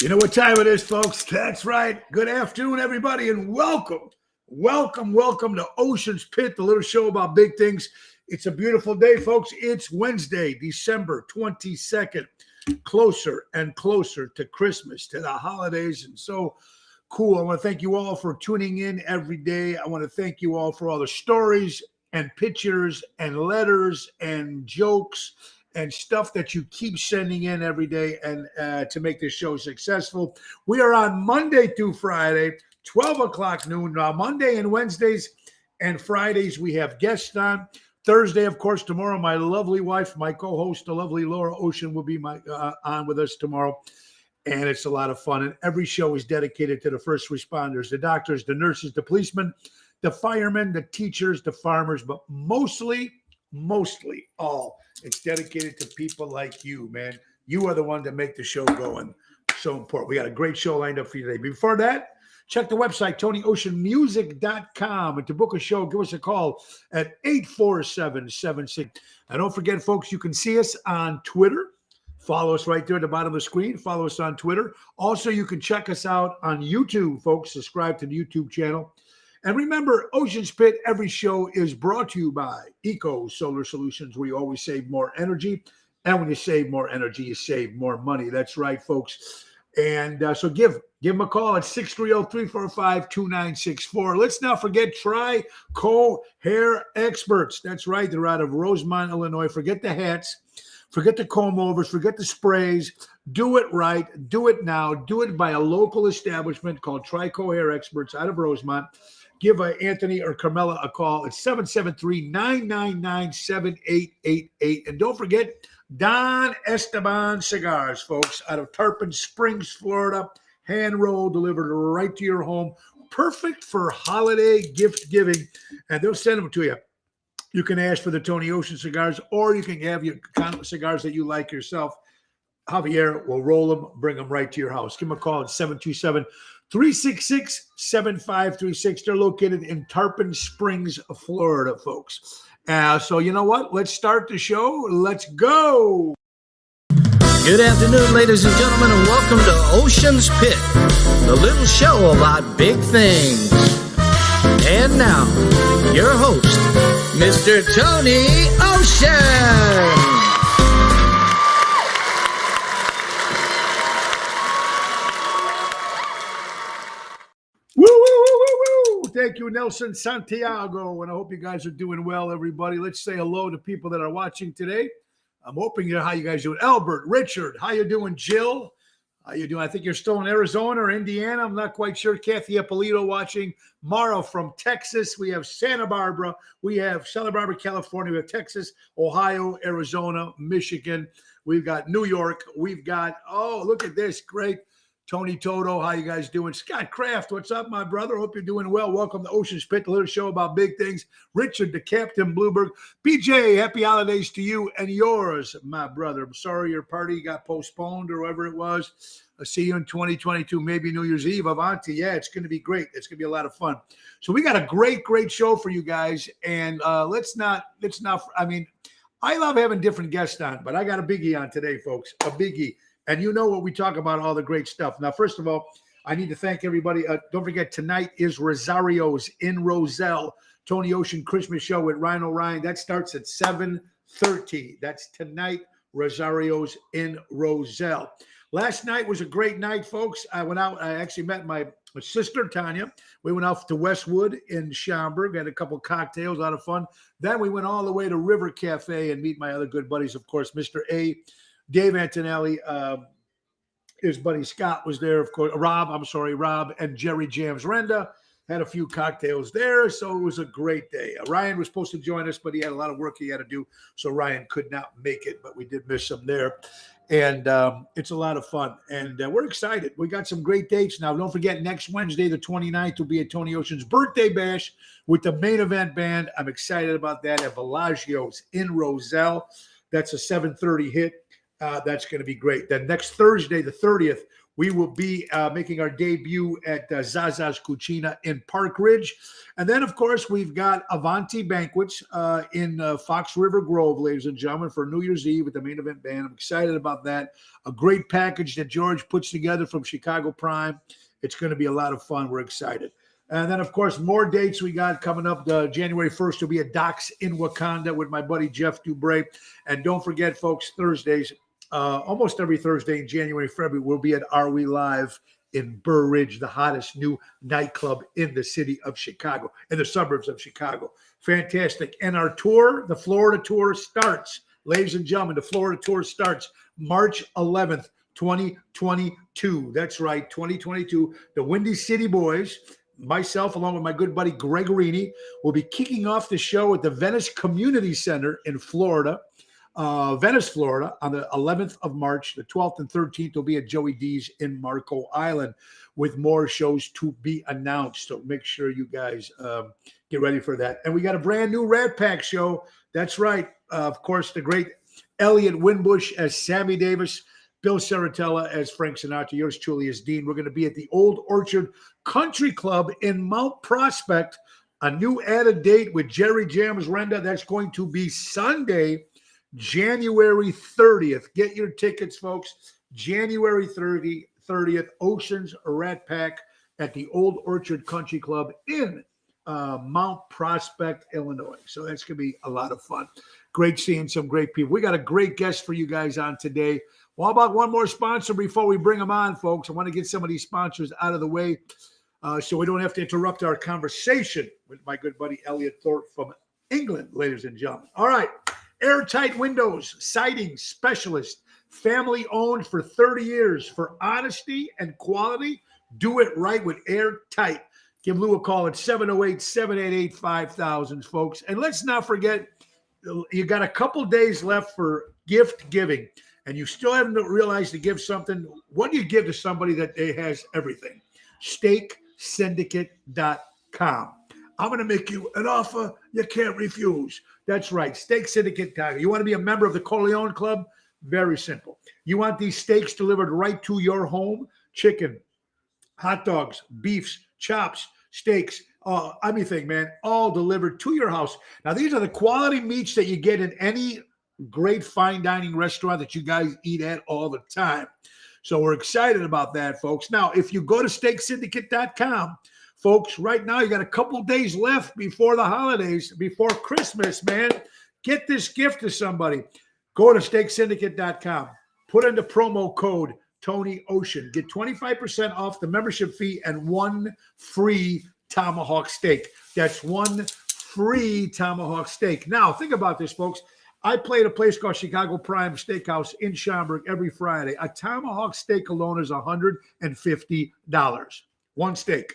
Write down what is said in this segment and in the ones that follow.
You know what time it is, folks? That's right. Good afternoon, everybody, and welcome to Ocean's Pit, the little show about big things. It's a beautiful day, folks. It's Wednesday, December 22nd. Closer and closer to Christmas, to the holidays, and so cool. I want to thank you all for tuning in every day. I want to thank you all for all the stories and pictures and letters and jokes and stuff that you keep sending in every day and to make this show successful. We are on Monday through Friday, 12 o'clock noon. Now, Monday and Wednesdays and Fridays, we have guests on. Thursday, of course, tomorrow, my lovely wife, my co-host, the lovely Laura Ocean, will be on with us tomorrow. And it's a lot of fun. And every show is dedicated to the first responders, the doctors, the nurses, the policemen, the firemen, the teachers, the farmers, but mostly all. It's dedicated to people like you, man. You are the one that make the show going. So important. We got a great show lined up for you today. Before that, check the website, TonyOceanMusic.com. And to book a show, give us a call at 847-76. And don't forget, folks, you can see us on Twitter. Follow us right there at the bottom of the screen. Follow us on Twitter. Also, you can check us out on YouTube, folks. Subscribe to the YouTube channel. And remember, Ocean's Pit, every show is brought to you by Eco Solar Solutions, where you always save more energy. And when you save more energy, you save more money. That's right, folks. And so give them a call at 630-345-2964. Let's not forget Trico Hair Experts. That's right. They're out of Rosemont, Illinois. Forget the hats. Forget the comb overs. Forget the sprays. Do it right. Do it now. Do it by a local establishment called Trico Hair Experts out of Rosemont. Give Anthony or Carmela a call at 773-999-7888. And don't forget Don Esteban Cigars, folks, out of Tarpon Springs, Florida. Hand rolled, delivered right to your home. Perfect for holiday gift giving. And they'll send them to you. You can ask for the Tony Ocean cigars, or you can have your cigars that you like yourself. Javier will roll them, bring them right to your house. Give them a call at 727-366-7536. They're located in Tarpon Springs, Florida, folks. So you know what? Let's start the show. Let's go. Good afternoon, ladies and gentlemen, and welcome to Ocean's Pit, the little show about big things. And now, your host, Mr. Tony Ocean. Thank you, Nelson Santiago, and I hope you guys are doing well, everybody. Let's say hello to people that are watching today. I'm hoping how you guys doing. Albert, Richard, how you doing? Jill, how you doing? I think you're still in Arizona or Indiana. I'm not quite sure. Kathy Ippolito watching. Mara from Texas. We have Santa Barbara. We have Santa Barbara, California. We have Texas, Ohio, Arizona, Michigan. We've got New York. We've got, oh, look at this. Great. Tony Toto, how you guys doing? Scott Kraft, what's up, my brother? Hope you're doing well. Welcome to Ocean's Pit, the little show about big things. Richard, the Captain Bluebird. BJ, happy holidays to you and yours, my brother. I'm sorry your party got postponed or whatever it was. I'll see you in 2022, maybe New Year's Eve. Avanti, yeah, it's going to be great. It's going to be a lot of fun. So we got a great show for you guys. And let's not, I mean, I love having different guests on, but I got a biggie on today, folks, a biggie. And you know what we talk about, all the great stuff. Now, first of all, I need to thank everybody. Don't forget, tonight is Rosario's in Roselle, Tony Ocean Christmas show with Rhino Ryan. That starts at 7:30. That's tonight, Rosario's in Roselle. Last night was a great night, folks. I went out. I actually met my sister, Tanya. We went out to Westwood in Schaumburg, had a couple cocktails, a lot of fun. Then we went all the way to River Cafe and meet my other good buddies, of course, Mr. A. Dave Antonelli, his buddy Scott was there, of course. Rob, and Jerry Jams Renda had a few cocktails there, so it was a great day. Ryan was supposed to join us, but he had a lot of work he had to do, so Ryan could not make it, but we did miss him there. And it's a lot of fun, and we're excited. We got some great dates now. Don't forget, next Wednesday, the 29th, will be at Tony Ocean's birthday bash with the Main Event Band. I'm excited about that at Bellagio's in Roselle. That's a 7:30 hit. That's going to be great. Then next Thursday, the 30th, we will be making our debut at Zaza's Cucina in Park Ridge. And then, of course, we've got Avanti Banquets in Fox River Grove, ladies and gentlemen, for New Year's Eve with the Main Event Band. I'm excited about that. A great package that George puts together from Chicago Prime. It's going to be a lot of fun. We're excited. And then, of course, more dates we got coming up. January 1st will be at Doc's in Wakanda with my buddy Jeff Dubray. And don't forget, folks, Thursdays, almost every Thursday in January, February, we'll be at Are We Live in Burr Ridge, the hottest new nightclub in the city of Chicago, in the suburbs of Chicago. Fantastic. And our tour, the Florida tour, starts, ladies and gentlemen, the Florida tour starts March 11th, 2022. That's right, 2022. The Windy City Boys, myself, along with my good buddy Gregorini, will be kicking off the show at the Venice Community Center in Florida. Venice, Florida, on the 11th of March. The 12th and 13th will be at Joey D's in Marco Island, with more shows to be announced. So make sure you guys get ready for that. And we got a brand new Rat Pack show. That's right. Of course, the great Elliot Winbush as Sammy Davis, Bill Saratella as Frank Sinatra, yours truly as Dean. We're going to be at the Old Orchard Country Club in Mount Prospect. A new added date with Jerry Jams Renda. That's going to be Sunday, January 30th. Get your tickets, folks. January 30th, Oceans Rat Pack at the Old Orchard Country Club in Mount Prospect, Illinois. So that's going to be a lot of fun. Great seeing some great people. We got a great guest for you guys on today. Well, how about one more sponsor before we bring them on, folks? I want to get some of these sponsors out of the way so we don't have to interrupt our conversation with my good buddy Elliot Thorpe from England, ladies and gentlemen. All right. Airtight Windows, siding specialist, family owned for 30 years. For honesty and quality, do it right with Airtight. Give Lou a call at 708-788-5000, folks. And let's not forget, you got a couple days left for gift giving, and you still haven't realized to give something. What do you give to somebody that has everything? SteakSyndicate.com. I'm going to make you an offer you can't refuse. That's right. Steak Syndicate. You want to be a member of the Corleone Club? Very simple. You want these steaks delivered right to your home? Chicken, hot dogs, beefs, chops, steaks, everything, man, all delivered to your house. Now, these are the quality meats that you get in any great fine dining restaurant that you guys eat at all the time. So we're excited about that, folks. Now, if you go to SteakSyndicate.com, folks, right now you got a couple days left before the holidays, before Christmas, man. Get this gift to somebody. Go to SteakSyndicate.com. Put in the promo code Tony Ocean. Get 25% off the membership fee and one free tomahawk steak. That's one free tomahawk steak. Now, think about this, folks. I play at a place called Chicago Prime Steakhouse in Schaumburg every Friday. A tomahawk steak alone is $150. One steak.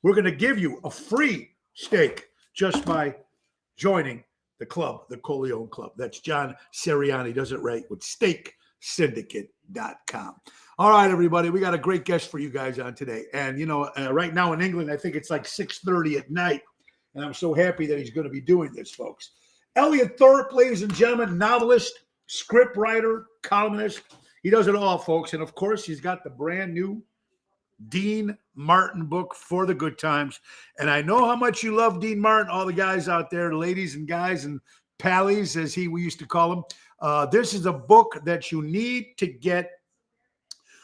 We're going to give you a free steak just by joining the club, the Corleone Club. That's John Seriani does it right with SteakSyndicate.com. All right, everybody, we got a great guest for you guys on today. And, you know, right now in England, I think it's like 6:30 at night. And I'm so happy that he's going to be doing this, folks. Elliot Thorpe, ladies and gentlemen, novelist, script writer, columnist. He does it all, folks. And, of course, he's got the brand new Dean Martin book, For the Good Times. And I know how much you love Dean Martin, all the guys out there, ladies and guys and pallies, as we used to call them. This is a book that you need to get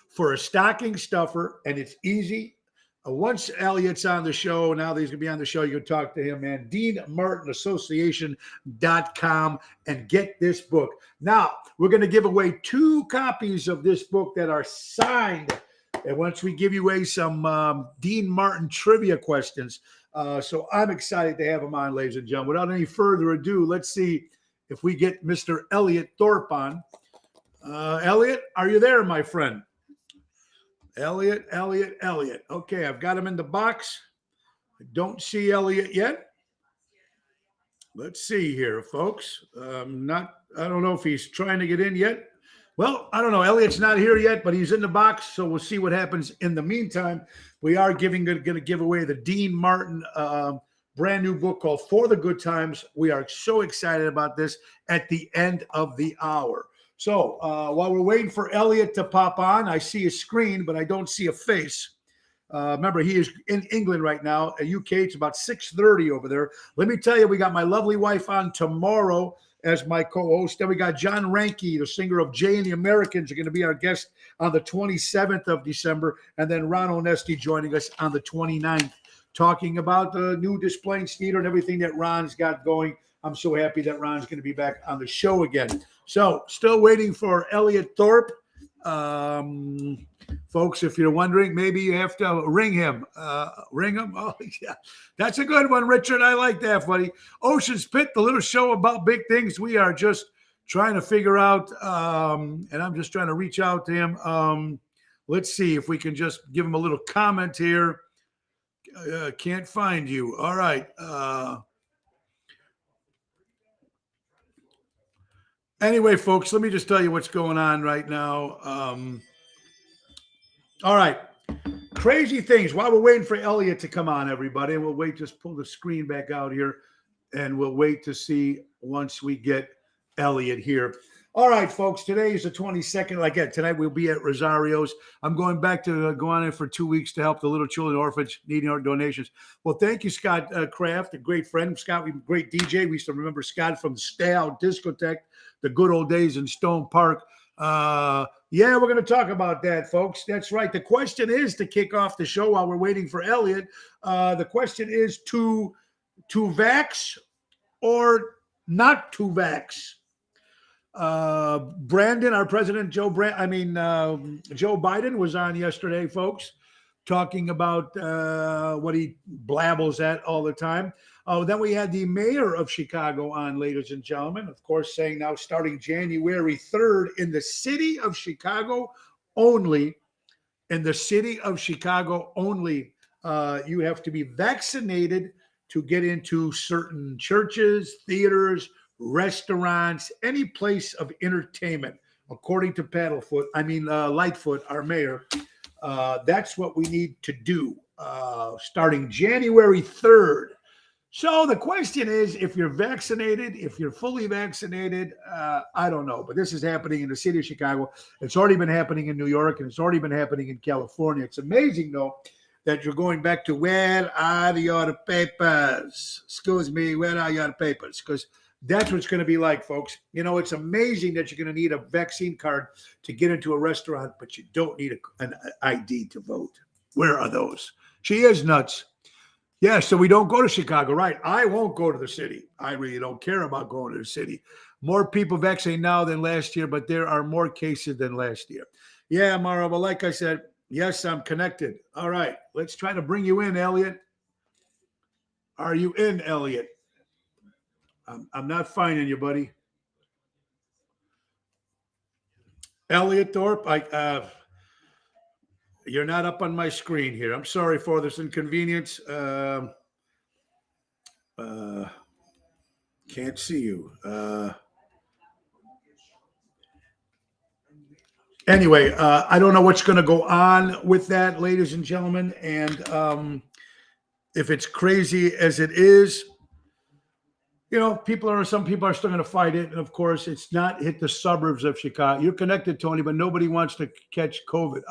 for a stocking stuffer, and it's easy. Once Elliot's on the show, now that he's going to be on the show, you can talk to him, man. DeanMartinAssociation.com and get this book. Now, we're going to give away 2 copies of this book that are signed. And once we give you away some Dean Martin trivia questions. So I'm excited to have him on, ladies and gentlemen. Without any further ado, let's see if we get Mr. Elliot Thorpe on. Elliot, are you there, my friend? Elliot. Okay, I've got him in the box. I don't see Elliot yet. Let's see here, folks. I don't know if he's trying to get in yet. Well, I don't know. Elliot's not here yet, but he's in the box, so we'll see what happens in the meantime. We are going to give away the Dean Martin brand new book called For the Good Times. We are so excited about this at the end of the hour. So while we're waiting for Elliot to pop on, I see a screen, but I don't see a face. Remember, he is in England right now. At UK, it's about 6:30 over there. Let me tell you, we got my lovely wife on tomorrow as my co-host. Then we got John Ranke, the singer of Jay and the Americans, are going to be our guest on the 27th of December. And then Ron Onesti joining us on the 29th, talking about the new Des Plaines Theater and everything that Ron's got going. I'm so happy that Ron's going to be back on the show again. So still waiting for Elliot Thorpe. Folks, if you're wondering, maybe you have to ring him. Ring him? Oh, yeah. That's a good one, Richard. I like that, buddy. Ocean's Pit, the little show about big things. We are just trying to figure out, and I'm just trying to reach out to him. Let's see if we can just give him a little comment here. Can't find you. All right. Anyway, folks, let me just tell you what's going on right now. All right. Crazy things. While we're waiting for Elliot to come on, everybody, we'll wait, just pull the screen back out here, and we'll wait to see once we get Elliot here. All right, folks, today is the 22nd. Like that, tonight we'll be at Rosario's. I'm going back to go on in for 2 weeks to help the little children orphanage needing our donations. Well, thank you, Scott Kraft, a great friend. Scott, great DJ. We used to remember Scott from the Stay Out Discotheque, the good old days in Stone Park. Yeah, we're going to talk about that, folks. That's right. The question is, to kick off the show while we're waiting for Elliot, the question is to vax or not to vax. Brandon, our president, Joe Biden was on yesterday, folks, talking about what he blabbles at all the time. Then we had the mayor of Chicago on, ladies and gentlemen, of course, saying now starting January 3rd in the city of Chicago only, you have to be vaccinated to get into certain churches, theaters, restaurants, any place of entertainment, according to Lightfoot, our mayor. That's what we need to do starting January 3rd. So the question is, if you're vaccinated, if you're fully vaccinated, I don't know, but this is happening in the city of Chicago. It's already been happening in New York, and it's already been happening in California. It's amazing, though, that you're going back to, where are your papers? Excuse me, where are your papers? Because that's what it's going to be like, folks. You know, it's amazing that you're going to need a vaccine card to get into a restaurant, but you don't need an ID to vote. Where are those? She is nuts. Yeah, so we don't go to Chicago, right? I won't go to the city. I really don't care about going to the city. More people vaccinated now than last year, but there are more cases than last year. Yeah, Mara, but like I said, yes, I'm connected. All right, let's try to bring you in, Elliot. Are you in, Elliot? I'm not finding you, buddy. Elliot Thorpe, you're not up on my screen here. I'm sorry for this inconvenience. Can't see you. Anyway, I don't know what's going to go on with that, ladies and gentlemen. And if it's crazy as it is, you know, some people are still going to fight it. And of course, it's not hit the suburbs of Chicago. You're connected, Tony, but nobody wants to catch COVID.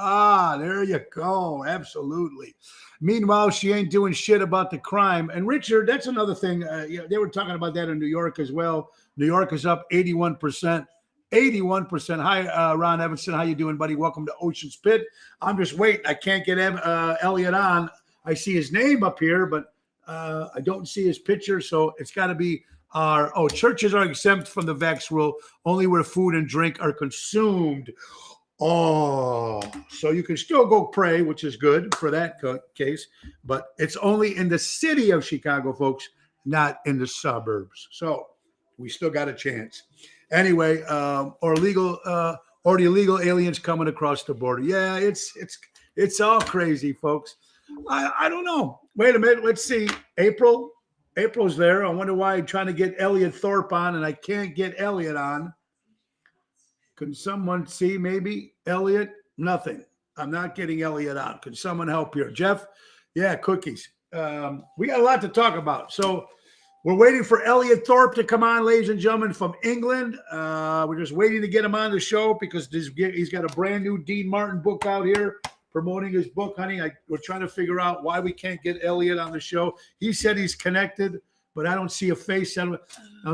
There you go. Absolutely. Meanwhile, she ain't doing shit about the crime. And Richard, that's another thing. They were talking about that in New York as well. New York is up 81%. 81%. Hi, Ron Evanson. How you doing, buddy? Welcome to Ocean's Pit. I'm just waiting. I can't get Elliot on. I see his name up here, but I don't see his picture, so it's got to be churches are exempt from the vax rule only where food and drink are consumed. So you can still go pray, which is good for that case, but it's only in the city of Chicago, folks, not in the suburbs. So we still got a chance. Anyway, or the illegal aliens coming across the border. Yeah, it's all crazy, folks. I don't know. Wait a minute. Let's see. April's there. I wonder why I'm trying to get Elliot Thorpe on and I can't get Elliot on. Can someone see maybe Elliot? Nothing. I'm not getting Elliot on. Can someone help here? Jeff? Yeah, cookies. We got a lot to talk about. So We're waiting for Elliot Thorpe to come on, ladies and gentlemen, from England. We're just waiting to get him on the show because he's got a brand new Dean Martin book out here promoting his book, honey. We're trying to figure out why we can't get Elliot on the show. He said he's connected, but I don't see a face. I'm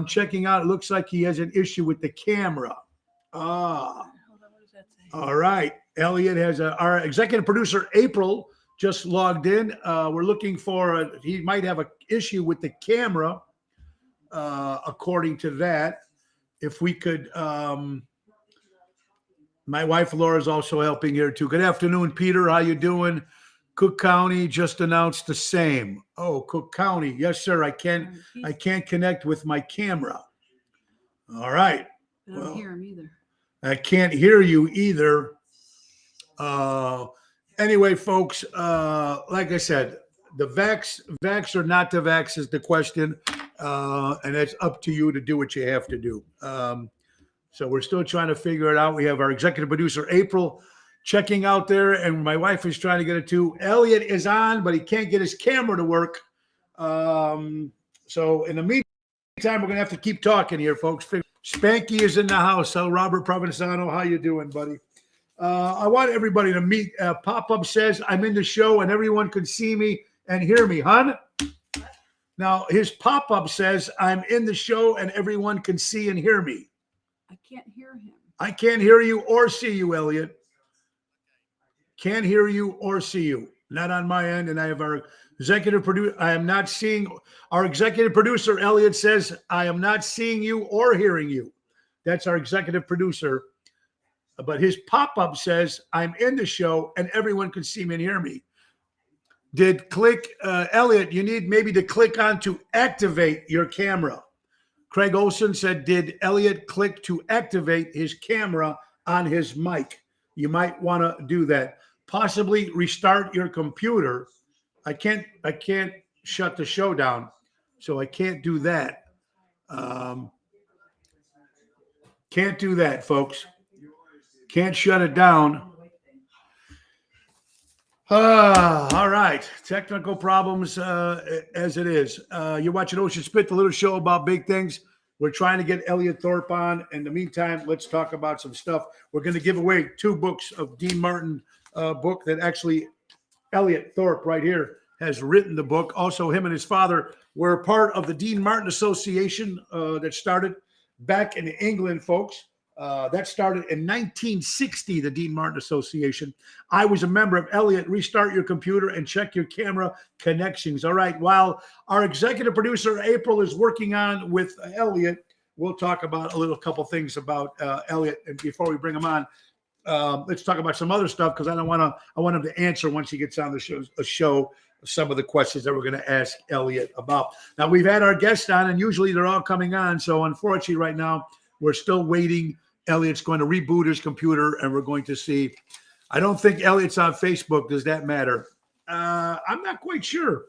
checking out. It looks like he has an issue with the camera. All right. Elliot has our executive producer, April, just logged in. We're looking for he might have an issue with the camera, according to that. If we could, my wife Laura is also helping here too. Good afternoon, Peter. How you doing? Cook County just announced the same. Oh, Cook County, yes, sir. I can't connect with my camera. All right. I don't hear him either. I can't hear you either. Anyway, folks, like I said, the vax or not to vax is the question, and it's up to you to do what you have to do. So we're still trying to figure it out. We have our executive producer, April, checking out there, and my wife is trying to get it too. Elliot is on, but he can't get his camera to work. So in the meantime, we're going to have to keep talking here, folks. Spanky is in the house. So Robert Provenzano, how you doing, buddy? I want everybody to meet. Pop-up says, I'm in the show and everyone can see me and hear me, hon. Now, his pop-up says, I'm in the show and everyone can see and hear me. I can't hear him. I can't hear you or see you, Elliot. Can't hear you or see you. Not on my end. And I have our executive producer. I am not seeing our executive producer, Elliot says, I am not seeing you or hearing you. That's our executive producer. But his pop-up says, I'm in the show and everyone can see me and hear me. Elliot, you need maybe to click on to activate your camera. Craig Olson said, did Elliot click to activate his camera on his mic? You might want to do that. Possibly restart your computer. I can't shut the show down, so I can't do that. Can't do that, folks. Can't shut it down. All right. Technical problems as it is. You're watching Ocean Spit, the little show about big things. We're trying to get Elliot Thorpe on. In the meantime, let's talk about some stuff. We're going to give away 2 books of Dean Martin book that actually Elliot Thorpe right here has written the book. Also, him and his father were part of the Dean Martin Association that started back in England, folks. That started in 1960, the Dean Martin Association. I was a member of Elliot. Restart your computer and check your camera connections. All right. While our executive producer, April, is working on with Elliot, we'll talk about a couple things about Elliot. And before we bring him on, let's talk about some other stuff because I want him to answer once he gets on the show some of the questions that we're going to ask Elliot about. Now, we've had our guests on, and usually they're all coming on. So unfortunately, right now, we're still waiting. Elliot's going to reboot his computer, and we're going to see. I don't think Elliot's on Facebook. Does that matter? I'm not quite sure.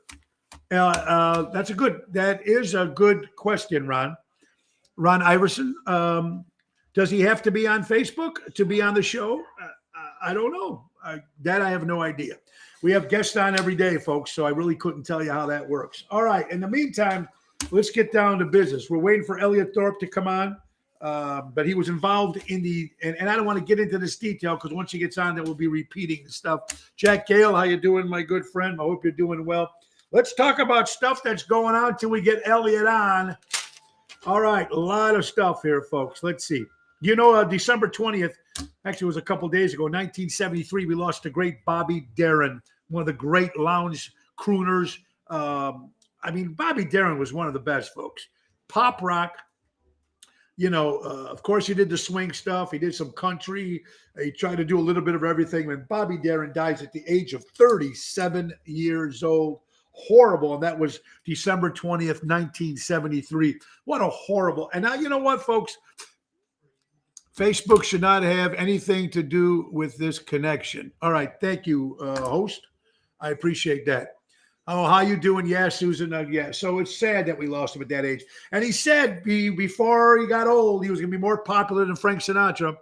That is a good question, Ron. Ron Iverson. Does he have to be on Facebook to be on the show? I don't know. That I have no idea. We have guests on every day, folks, so I really couldn't tell you how that works. All right. In the meantime, let's get down to business. We're waiting for Elliot Thorpe to come on. But he was involved in and I don't want to get into this detail because once he gets on, then we'll be repeating the stuff. Jack Gale, how you doing, my good friend? I hope you're doing well. Let's talk about stuff that's going on till we get Elliot on. All right, a lot of stuff here, folks. Let's see. December 20th, actually it was a couple days ago, 1973, we lost the great Bobby Darin, one of the great lounge crooners. Bobby Darin was one of the best, folks. Pop rock. Of course, he did the swing stuff. He did some country. He tried to do a little bit of everything. And Bobby Darin dies at the age of 37 years old. Horrible. And that was December 20th, 1973. What a horrible. And now, you know what, folks? Facebook should not have anything to do with this connection. All right. Thank you, host. I appreciate that. Oh, how you doing? Yeah, Susan. Yeah. So it's sad that we lost him at that age. And he said before he got old, he was going to be more popular than Frank Sinatra.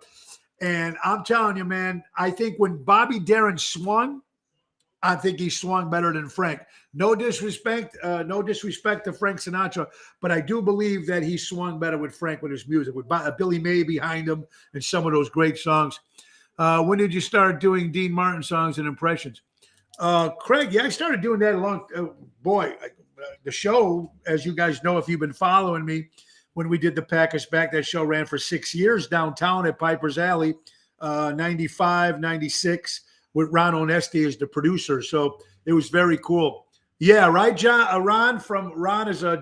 And I'm telling you, man, I think when Bobby Darin swung, I think he swung better than Frank. No disrespect to Frank Sinatra, but I do believe that he swung better with Frank with his music, with Billy May behind him and some of those great songs. When did you start doing Dean Martin songs and impressions? Craig, yeah, I started doing that the show, as you guys know, if you've been following me, when we did the Pack Us Back, that show ran for 6 years downtown at Piper's Alley, 95, 96, with Ron Onesti as the producer. So it was very cool. Yeah, right, John. Ron is a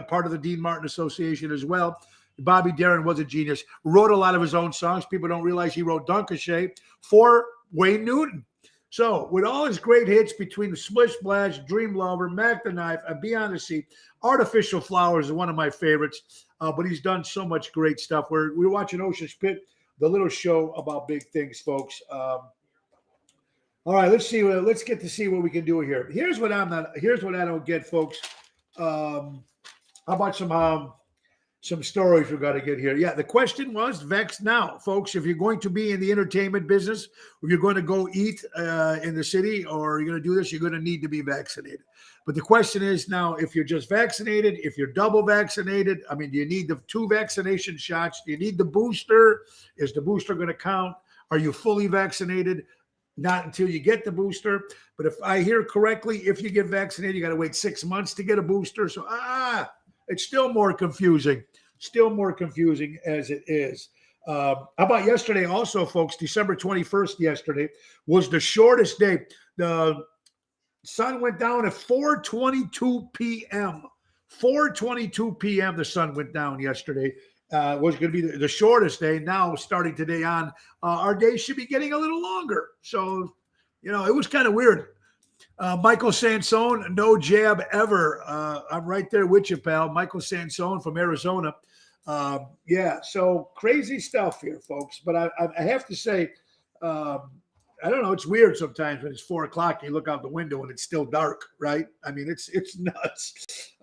part of the Dean Martin Association as well. Bobby Darin was a genius. Wrote a lot of his own songs. People don't realize he wrote Dunkashay for Wayne Newton. So with all his great hits between the Splish Splash, Dream Lover, Mac the Knife, and Beyond the Sea, Artificial Flowers is one of my favorites. But he's done so much great stuff. We're watching Ocean's Pit, the little show about big things, folks. All right, let's see. Let's get to see what we can do here. Here's what I don't get, folks. How about some stories we got to get here? Yeah, the question was vax now, folks. If you're going to be in the entertainment business, if you're going to go eat in the city, or you're going to do this, you're going to need to be vaccinated. But the question is now, if you're just vaccinated, if you're double vaccinated, I mean, do you need the 2 vaccination shots? Do you need the booster? Is the booster going to count? Are you fully vaccinated? Not until you get the booster. But if I hear correctly, if you get vaccinated, you got to wait 6 months to get a booster. So, it's still more confusing. Still more confusing as it is. How about yesterday also, folks? December 21st yesterday was the shortest day. The sun went down at 4:22 p.m. 4:22 p.m. the sun went down yesterday. Was going to be the shortest day. Now, starting today on, our day should be getting a little longer. So, it was kind of weird. Michael Sansone, no jab ever. I'm right there with you, pal. Michael Sansone from Arizona. Yeah, so crazy stuff here, folks. But I have to say, I don't know. It's weird sometimes when it's 4 o'clock and you look out the window and it's still dark, right? I mean, it's nuts.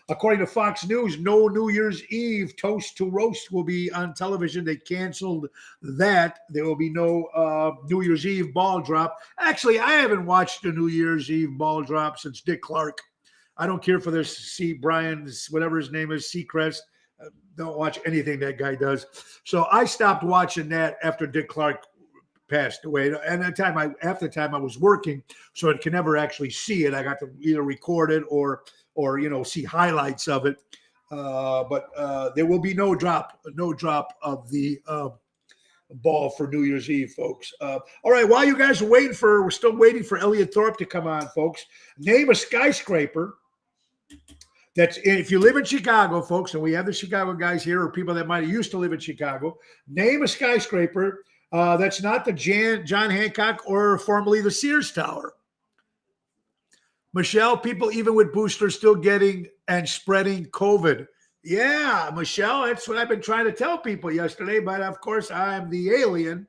According to Fox News, no New Year's Eve toast to roast will be on television. They canceled that. There will be no New Year's Eve ball drop. Actually, I haven't watched a New Year's Eve ball drop since Dick Clark. I don't care for this Brian's, whatever his name is, Seacrest. Don't watch anything that guy does. So I stopped watching that after Dick Clark passed away. And half the time I was working, so I could never actually see it. I got to either record it or see highlights of it. But there will be no drop of the ball for New Year's Eve, folks. All right, while you guys are we're still waiting for Elliot Thorpe to come on, folks. Name a skyscraper. If you live in Chicago, folks, and we have the Chicago guys here, or people that might have used to live in Chicago, name a skyscraper that's not the John Hancock or formerly the Sears Tower. Michelle, people even with boosters still getting and spreading COVID. Yeah, Michelle, that's what I've been trying to tell people yesterday, but of course I'm the alien.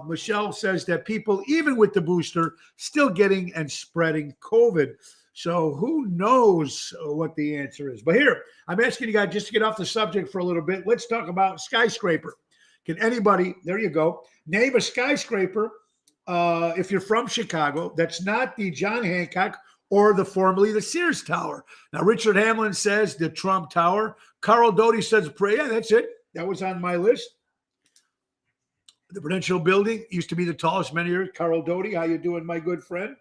Michelle says that people, even with the booster, still getting and spreading COVID. So who knows what the answer is? But here, I'm asking you guys just to get off the subject for a little bit. Let's talk about skyscraper. Can anybody, there you go, name a skyscraper if you're from Chicago that's not the John Hancock or formerly the Sears Tower? Now, Richard Hamlin says the Trump Tower. Carl Doty says, yeah, that's it. That was on my list. The Prudential Building used to be the tallest many years. Carl Doty, how you doing, my good friend?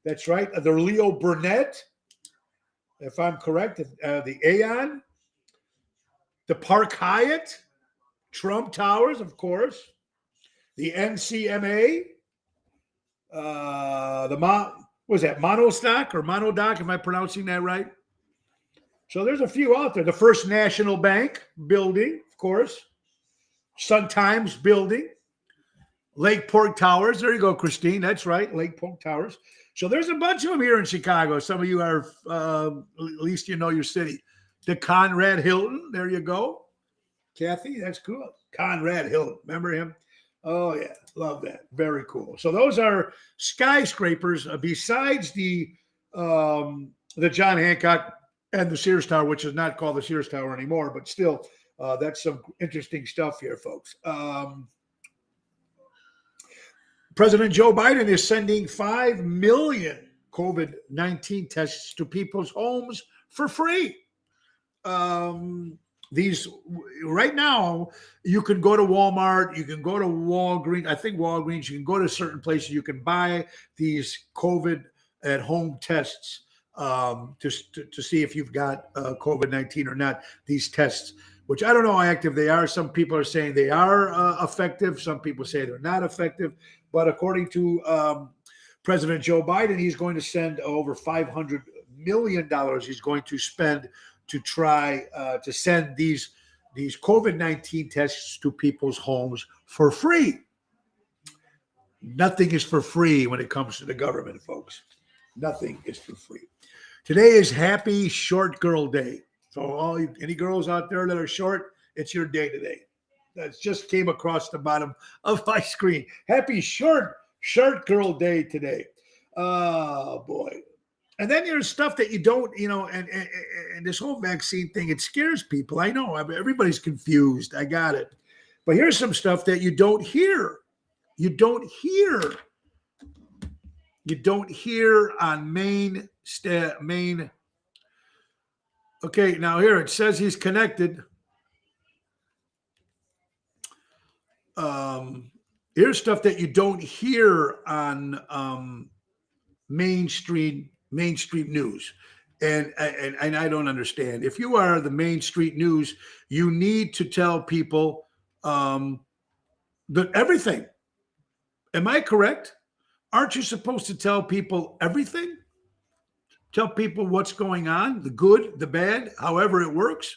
That's right. The Leo Burnett, if I'm correct, the Aon, the Park Hyatt, Trump Towers, of course, the NCMA, Monostock or Monodoc, am I pronouncing that right? So there's a few out there. The First National Bank building, of course, Sun Times building, Lakeport Towers. There you go, Christine. That's right, Lakeport Towers. So there's a bunch of them here in Chicago. Some of you are, at least you know your city. The Conrad Hilton. There you go. Kathy, that's cool. Conrad Hilton. Remember him? Oh, yeah. Love that. Very cool. So those are skyscrapers besides the John Hancock and the Sears Tower, which is not called the Sears Tower anymore, but still, that's some interesting stuff here, folks. President Joe Biden is sending 5 million COVID-19 tests to people's homes for free. These right now, you can go to Walmart, you can go to Walgreens. I think Walgreens, you can go to certain places. You can buy these COVID at home tests to see if you've got COVID-19 or not. These tests, which I don't know how active they are. Some people are saying they are effective. Some people say they're not effective. But according to President Joe Biden, he's going to send over $500 million. He's going to spend to try to send these COVID-19 tests to people's homes for free. Nothing is for free when it comes to the government, folks. Nothing is for free. Today is Happy Short Girl Day. So any girls out there that are short, it's your day today. That just came across the bottom of my screen. Happy Short Girl Day today. Oh, boy. And then there's stuff that you don't, and this whole vaccine thing, it scares people. I know everybody's confused. I got it. But here's some stuff that you don't hear. You don't hear on main. Okay, now here it says he's connected. Here's stuff that you don't hear on mainstream news, and I don't understand. If you are the Main Street News, you need to tell people that everything. Am I correct? Aren't you supposed to tell people everything? Tell people what's going on, the good, the bad, however it works.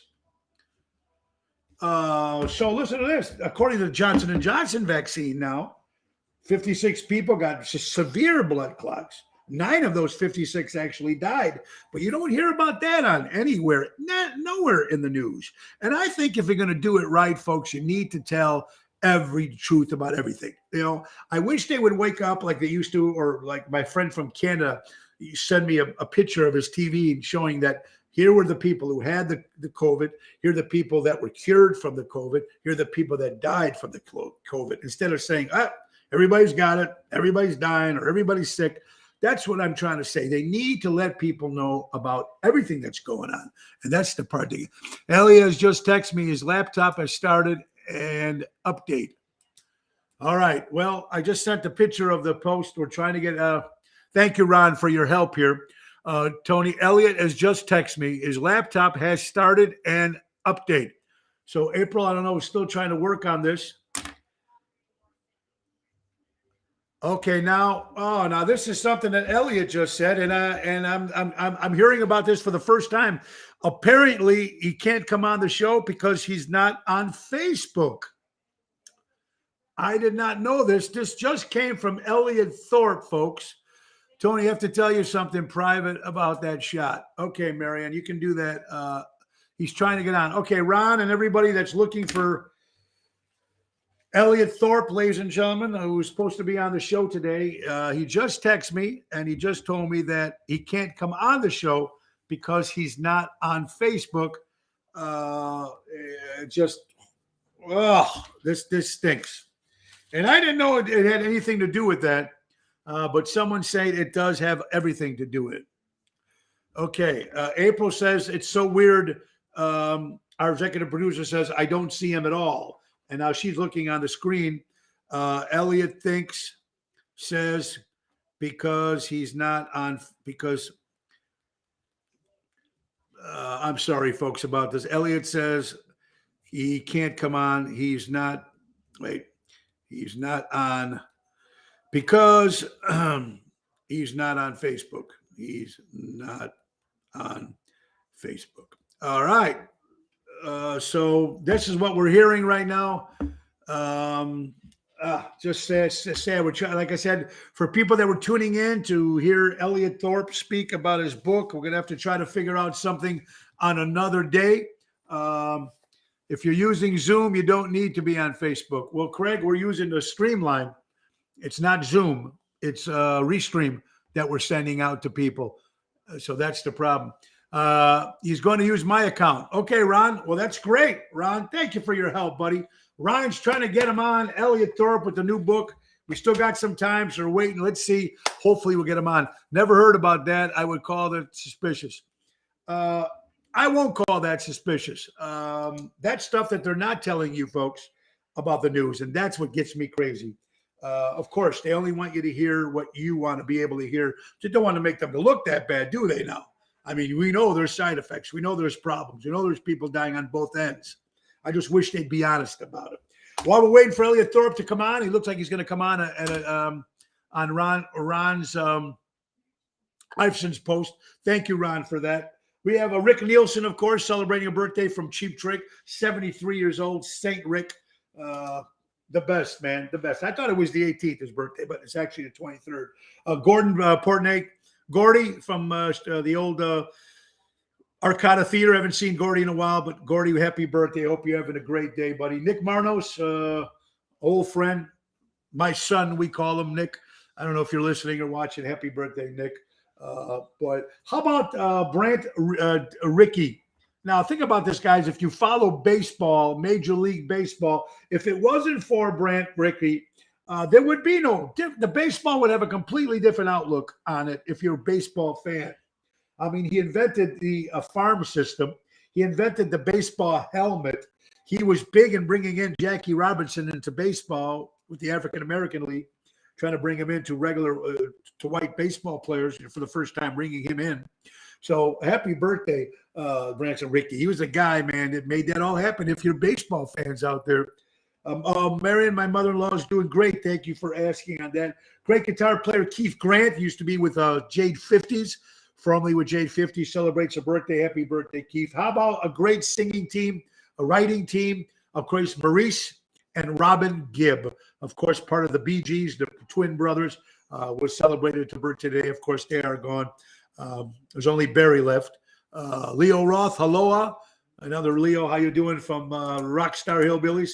So listen to this. According to the Johnson & Johnson vaccine now, 56 people got severe blood clots. 9 of those 56 actually died. But you don't hear about that on anywhere, nowhere in the news. And I think if you're going to do it right, folks, you need to tell every truth about everything. I wish they would wake up like they used to, or like my friend from Canada, he sent me a picture of his TV showing that here were the people who had the COVID. Here are the people that were cured from the COVID. Here are the people that died from the COVID. Instead of saying, everybody's got it, everybody's dying, or everybody's sick. That's what I'm trying to say. They need to let people know about everything that's going on. And that's the part. Elliot has just texted me his laptop has started and update. All right. Well, I just sent a picture of the post. We're trying to get thank you, Ron, for your help here. Tony Elliott has just texted me. His laptop has started and update. So April, I don't know, still trying to work on this. Okay, now this is something that Elliot just said, and I'm hearing about this for the first time. Apparently, he can't come on the show because he's not on Facebook. I did not know this. This just came from Elliot Thorpe, folks. Tony, I have to tell you something private about that shot. Okay, Marianne, you can do that. He's trying to get on. Okay, Ron and everybody that's looking for Elliot Thorpe, ladies and gentlemen, who's supposed to be on the show today, he just texted me and he just told me that he can't come on the show because he's not on Facebook. This stinks. And I didn't know it had anything to do with that, but someone said it does have everything to do with it. Okay, April says, it's so weird. Our executive producer says, I don't see him at all. And now she's looking on the screen. Elliot says, because he's not on, because I'm sorry, folks, about this. Elliot says he can't come on. He's not on because he's not on Facebook. He's not on Facebook. All right. So this is what we're hearing right now. Just sad. We're trying, like I said, for people that were tuning in to hear Elliot Thorpe speak about his book, we're going to have to try to figure out something on another day. If you're using Zoom, you don't need to be on Facebook. Well, Craig, we're using the Streamline. It's not Zoom. It's Restream that we're sending out to people. So that's the problem. He's going to use my account. Okay, Ron. Well, that's great. Ron, thank you for your help, buddy. Ryan's trying to get him on, Elliot Thorpe, with the new book. We still got some time, so we're waiting. Let's see. Hopefully we'll get him on. Never heard about that. I would call that suspicious. I won't call that suspicious. That's stuff that they're not telling you folks about the news, and that's what gets me crazy. Of course, they only want you to hear what you want to be able to hear. They don't want to make them to look that bad, do they now? I mean, we know there's side effects. We know there's problems. We know there's people dying on both ends. I just wish they'd be honest about it. While we're waiting for Elliot Thorpe to come on, he looks like he's going to come on on Ron's Ifeson's post. Thank you, Ron, for that. We have Rick Nielsen, of course, celebrating a birthday from Cheap Trick, 73 years old, Saint Rick. The best, man, the best. I thought it was the 18th, his birthday, but it's actually the 23rd. Gordon Portnay, Gordy from the old Arcada Theater. I haven't seen Gordy in a while, but Gordy, happy birthday. Hope you're having a great day, buddy. Nick Marnos, old friend, my son, we call him Nick. I don't know if you're listening or watching. Happy birthday, Nick. But how about Brant Rickey? Now, think about this, guys. If you follow baseball, Major League Baseball, if it wasn't for Brant Rickey, there would be the baseball would have a completely different outlook on it if you're a baseball fan. I mean, he invented the farm system. He invented the baseball helmet. He was big in bringing in Jackie Robinson into baseball with the African-American League, trying to bring him into regular to white baseball players for the first time, bringing him in. So happy birthday, Branson Rickey. He was a guy, man, that made that all happen. If you're baseball fans out there, Marion, my mother-in-law, is doing great. Thank you for asking on that. Great guitar player Keith Grant used to be with Jade 50s, formerly with Jade 50, celebrates a birthday. Happy birthday, Keith. How about a great singing team, a writing team, of course, Maurice and Robin Gibb, of course, part of the Bee Gees, the twin brothers, was celebrated to birthday today. Of course, they are gone. There's only Barry left. Leo Roth, aloha. Another Leo, how you doing from Rockstar Hillbillies?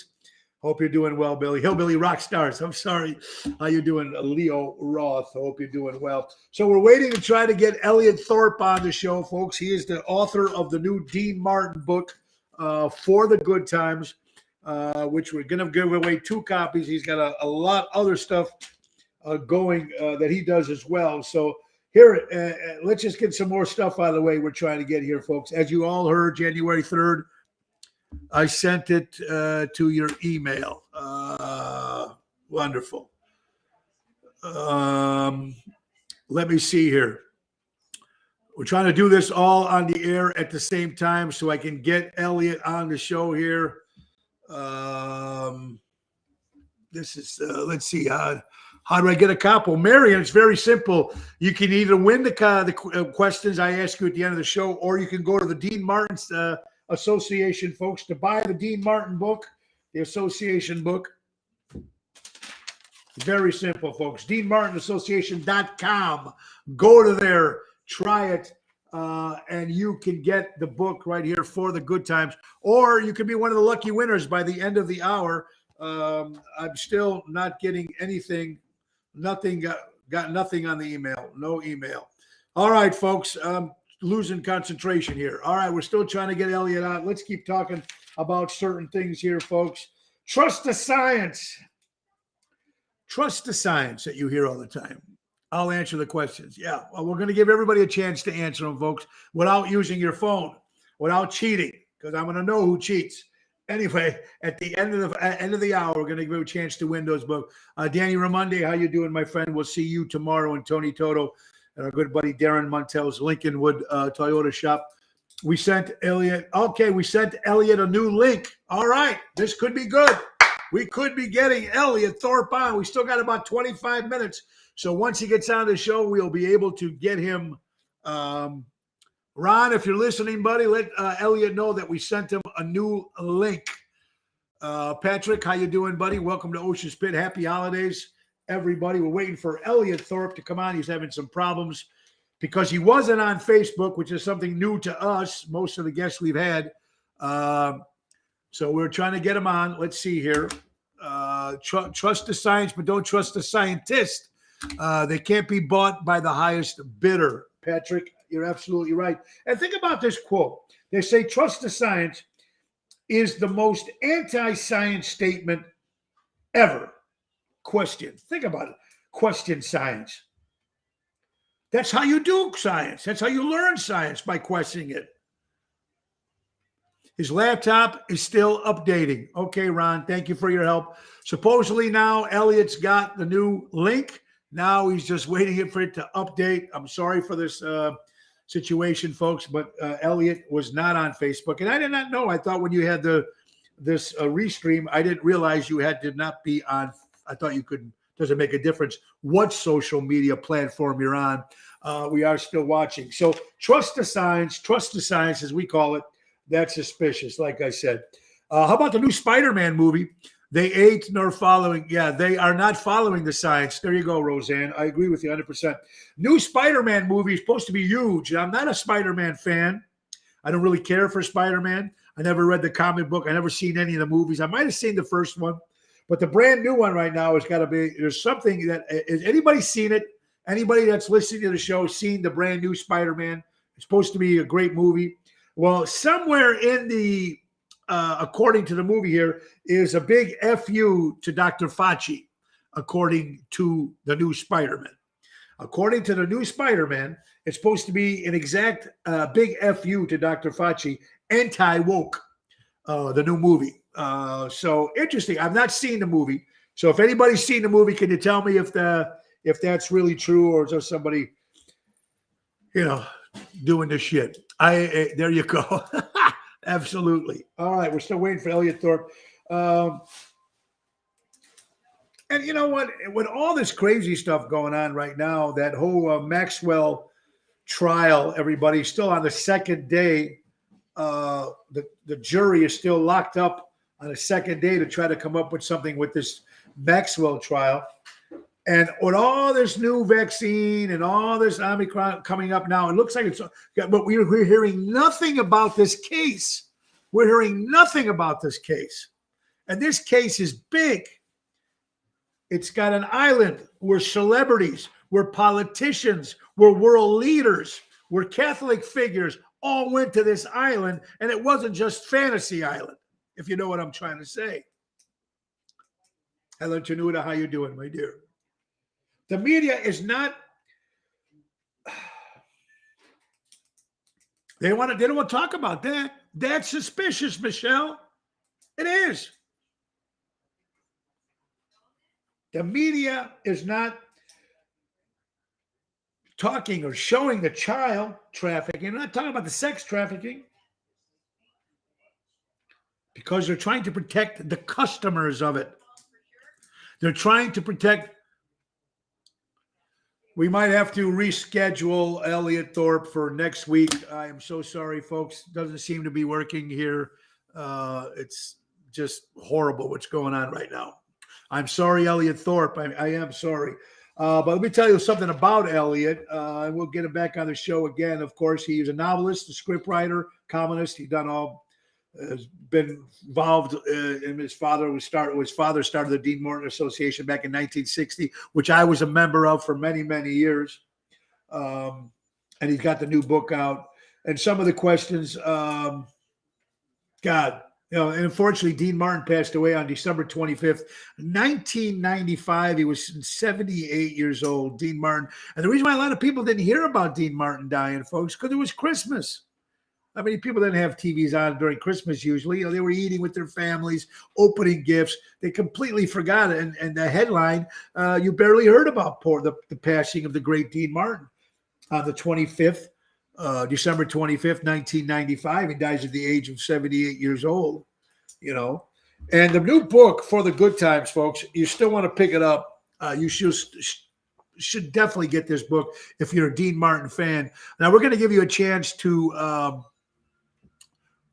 Hope you're doing well, Billy. Hillbilly Rockstars. I'm sorry. How you doing, Leo Roth? Hope you're doing well. So we're waiting to try to get Elliot Thorpe on the show, folks. He is the author of the new Dean Martin book, For the Good Times, which we're going to give away 2 copies. He's got a lot other stuff going that he does as well. So here, let's just get some more stuff out of the way we're trying to get here, folks. As you all heard, January 3rd, I sent it to your email. Wonderful. Let me see here. We're trying to do this all on the air at the same time so I can get Elliot on the show here. This is, let's see, how do I get a copy? Well, Marion, it's very simple. You can either win the questions I ask you at the end of the show, or you can go to the Dean Martin Association, folks, to buy the Dean Martin book, the association book. Very simple, folks. DeanMartinAssociation.com. Go to there, try it, and you can get the book right here, For the Good Times. Or you can be one of the lucky winners by the end of the hour. I'm still not getting anything. Nothing got nothing on the email. No email. All right, folks. Losing concentration here. All right, we're still trying to get Elliot on. Let's keep talking about certain things here, folks. Trust the science. Trust the science that you hear all the time. I'll answer the questions. Yeah, well, we're going to give everybody a chance to answer them, folks, without using your phone, without cheating, because I'm going to know who cheats. Anyway, at the end of the hour, we're going to give you a chance to win those books. Danny Raimondi, how you doing, my friend? We'll see you tomorrow in Tony Toto and our good buddy Darren Montel's Lincolnwood Toyota shop. We sent Elliot. Okay, we sent Elliot a new link. All right, this could be good. We could be getting Elliot Thorpe on. We still got about 25 minutes. So once he gets on the show, we'll be able to get him. Ron, if you're listening, buddy, let Elliot know that we sent him a new link. Patrick, how you doing, buddy? Welcome to Ocean's Pit. Happy holidays, everybody. We're waiting for Elliot Thorpe to come on. He's having some problems because he wasn't on Facebook, which is something new to us, most of the guests we've had. So we're trying to get him on. Let's see here. Trust the science, but don't trust the scientist. They can't be bought by the highest bidder. Patrick, you're absolutely right. And think about this quote. They say trust the science is the most anti-science statement ever. question. Think about it. Question science. That's how you do science. That's how you learn science, by questioning it. His laptop is still updating. Okay, Ron, thank you for your help. Supposedly now Elliot's got the new link. Now he's just waiting for it to update. I'm sorry for this situation, folks, but Elliot was not on Facebook. And I did not know. I thought when you had this restream, I didn't realize you did not be on. I thought you could. Doesn't make a difference what social media platform you're on. We are still watching. So trust the science as we call it. That's suspicious, like I said. How about the new Spider-Man movie? They ain't nor following. Yeah, they are not following the science. There you go, Roseanne. I agree with you 100%. New Spider-Man movie is supposed to be huge. I'm not a Spider-Man fan. I don't really care for Spider-Man. I never read the comic book. I never seen any of the movies. I might have seen the first one. But the brand new one right now has got to be, there's something that, has anybody seen it? Anybody that's listening to the show seen the brand new Spider-Man? It's supposed to be a great movie. Well, somewhere in the, according to the movie here, is a big FU to Dr. Fauci, according to the new Spider-Man. According to the new Spider-Man, it's supposed to be an exact big FU to Dr. Fauci, anti-woke, the new movie. So interesting. I've not seen the movie. So if anybody's seen the movie, can you tell me if that's really true, or is there somebody, doing this shit? There you go. Absolutely. All right. We're still waiting for Elliot Thorpe. And you know what? With all this crazy stuff going on right now, that whole Maxwell trial, everybody's still on the second day. The jury is still locked up on a second day to try to come up with something with this Maxwell trial. And with all this new vaccine and all this Omicron coming up now, it looks like but we're hearing nothing about this case. We're hearing nothing about this case. And this case is big. It's got an island. We're celebrities. We're politicians. We're world leaders. We're Catholic figures. All went to this island, and it wasn't just Fantasy Island, if you know what I'm trying to say. Hello, Tanuda. How you doing, my dear? The media is not. They don't want to talk about that. That's suspicious, Michelle. It is. The media is not talking or showing the child trafficking. They're not talking about the sex trafficking because they're trying to protect the customers of it. They're trying to protect. We might have to reschedule Elliot Thorpe for next week. I am so sorry, folks. Doesn't seem to be working here. It's just horrible what's going on right now. I'm sorry, Elliot Thorpe. I am sorry. But let me tell you something about Elliot. And we'll get him back on the show again. Of course, he's a novelist, a scriptwriter, communist. He's done all, has been involved in his father. His father started the Dean Martin Association back in 1960, which I was a member of for many, many years. And he's got the new book out. And some of the questions, God, and unfortunately, Dean Martin passed away on December 25th, 1995. He was 78 years old, Dean Martin. And the reason why a lot of people didn't hear about Dean Martin dying, folks, because it was Christmas. I mean, people didn't have TVs on during Christmas usually. They were eating with their families, opening gifts. They completely forgot it. And the headline, you barely heard about the passing of the great Dean Martin on the 25th. December 25th, 1995. He dies at the age of 78 years old, And the new book, For the Good Times, folks, you still want to pick it up. You should definitely get this book if you're a Dean Martin fan. Now, we're going to give you a chance to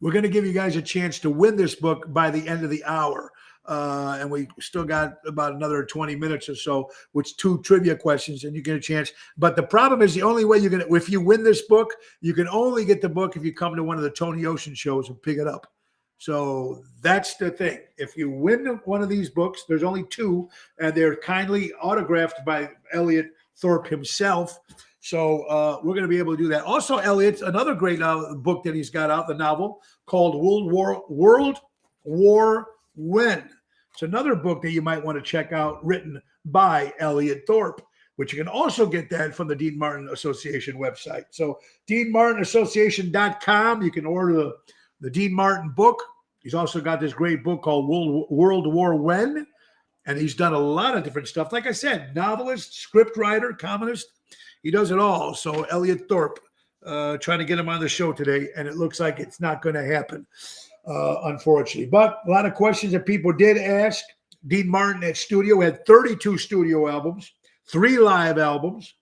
we're going to give you guys a chance to win this book by the end of the hour. And we still got about another 20 minutes or so, with 2 trivia questions, and you get a chance. But the problem is, the only way if you win this book, you can only get the book if you come to one of the Tony Ocean shows and pick it up. So that's the thing. If you win one of these books, there's only 2, and they're kindly autographed by Elliot Thorpe himself. So we're going to be able to do that. Also, Elliot, another great book that he's got out, the novel called World War When. It's another book that you might want to check out, written by Elliot Thorpe, which you can also get that from the Dean Martin Association website. So DeanMartinAssociation.com. You can order the Dean Martin book. He's also got this great book called World War When, and he's done a lot of different stuff. Like I said, novelist, script writer, communist. He does it all. So Elliot Thorpe, trying to get him on the show today, and it looks like it's not going to happen, unfortunately. But a lot of questions that people did ask. Dean Martin at studio had 32 studio albums, 3 live albums,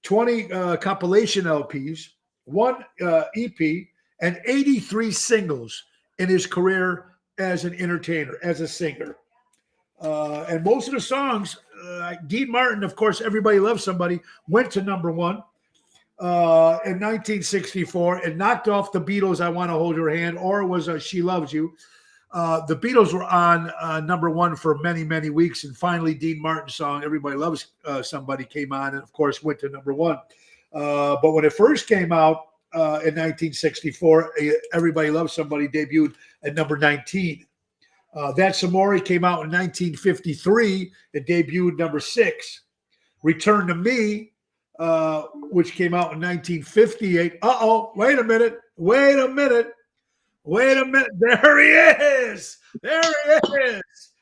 20 compilation LPs, 1 EP, and 83 singles in his career as an entertainer, as a singer. And most of the songs, Dean Martin, of course, Everybody Loves Somebody, went to number 1 in 1964 and knocked off the Beatles' I Want to Hold Your Hand, or it was She Loves You. The Beatles were on number 1 for many, many weeks, and finally Dean Martin's song Everybody Loves Somebody came on and, of course, went to number 1. But when it first came out in 1964, Everybody Loves Somebody debuted at number 19. That's Amore came out in 1953. It debuted number 6. Return to Me, which came out in 1958. Wait a minute. There he is.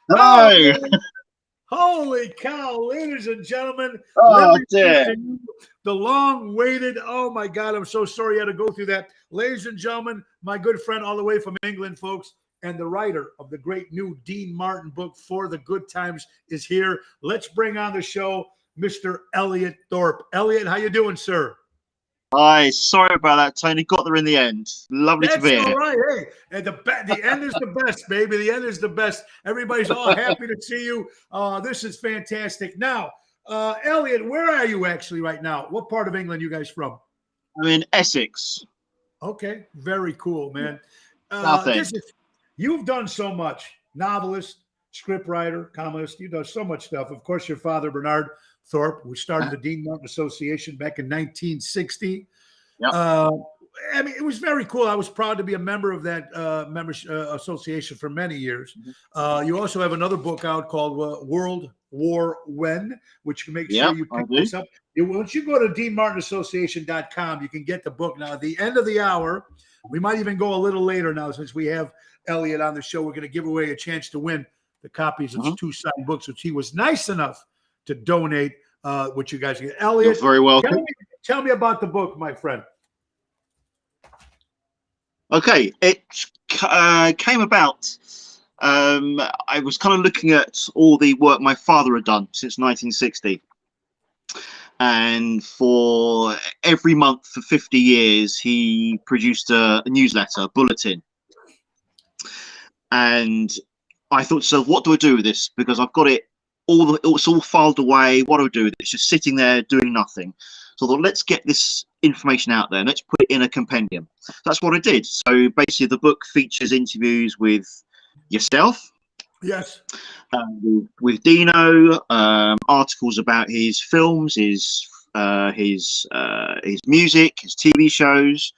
Hello. Holy cow, ladies and gentlemen. Oh, let me dear. present you the long-awaited, oh my God, I'm so sorry you had to go through that. Ladies and gentlemen, my good friend all the way from England, folks, and the writer of the great new Dean Martin book, For the Good Times, is here. Let's bring on the show Mr. Elliot Thorpe. Elliot, how you doing, sir? Hi, sorry about that, Tony. Got there in the end. Lovely to be That's here. all right. Hey, and the end is the best, baby. The end is the best. Everybody's all happy to see you. This is fantastic. Now, Elliot, where are you actually right now? What part of England you guys from? I'm in Essex. Okay, very cool, man. Nothing. You've done so much. Novelist, scriptwriter, columnist. You've done so much stuff. Of course, your father, Bernard Thorpe, who started the Dean Martin Association back in 1960. Yep. I mean, it was very cool. I was proud to be a member of that association for many years. You also have another book out called World War When, which can make sure you pick this up. Once you go to DeanMartinAssociation.com, you can get the book. Now, at the end of the hour, we might even go a little later now since we have Elliot on the show. We're going to give away a chance to win the copies of 2 signed books, which he was nice enough to donate, which you guys get. Elliot, You're very welcome. Tell me about the book, my friend. Okay, it came about. I was kind of looking at all the work my father had done since 1960. And for every month for 50 years, he produced a newsletter, a bulletin. And I thought, so what do I do with this? Because I've got it it's all filed away. What do I do with it? It's just sitting there doing nothing. So I thought, let's get this information out there. Let's put it in a compendium. That's what I did. So basically, the book features interviews with yourself. Yes. With Dino, articles about his films, his music, his TV shows,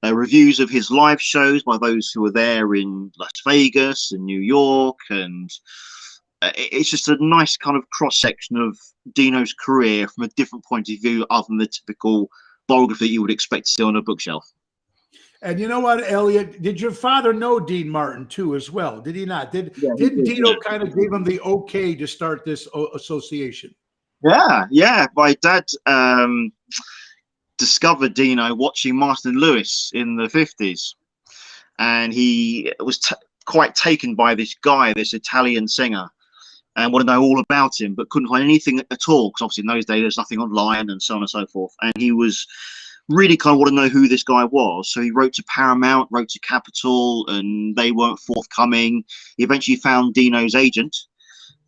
reviews of his live shows by those who were there in Las Vegas and New York, and it's just a nice kind of cross section of Dino's career from a different point of view, other than the typical biography that you would expect to see on a bookshelf. And you know what, Elliot? Did your father know Dean Martin too, as well? Did he not? Didn't Dino kind of give him the okay to start this association? Yeah. My dad discovered Dino watching Martin and Lewis in the 50s, and he was quite taken by this guy, this Italian singer, and wanted to know all about him, but couldn't find anything at all because obviously in those days there's nothing online and so on and so forth. And he was really kind of want to know who this guy was. So he wrote to Paramount, wrote to Capitol, and they weren't forthcoming. He eventually found Dino's agent.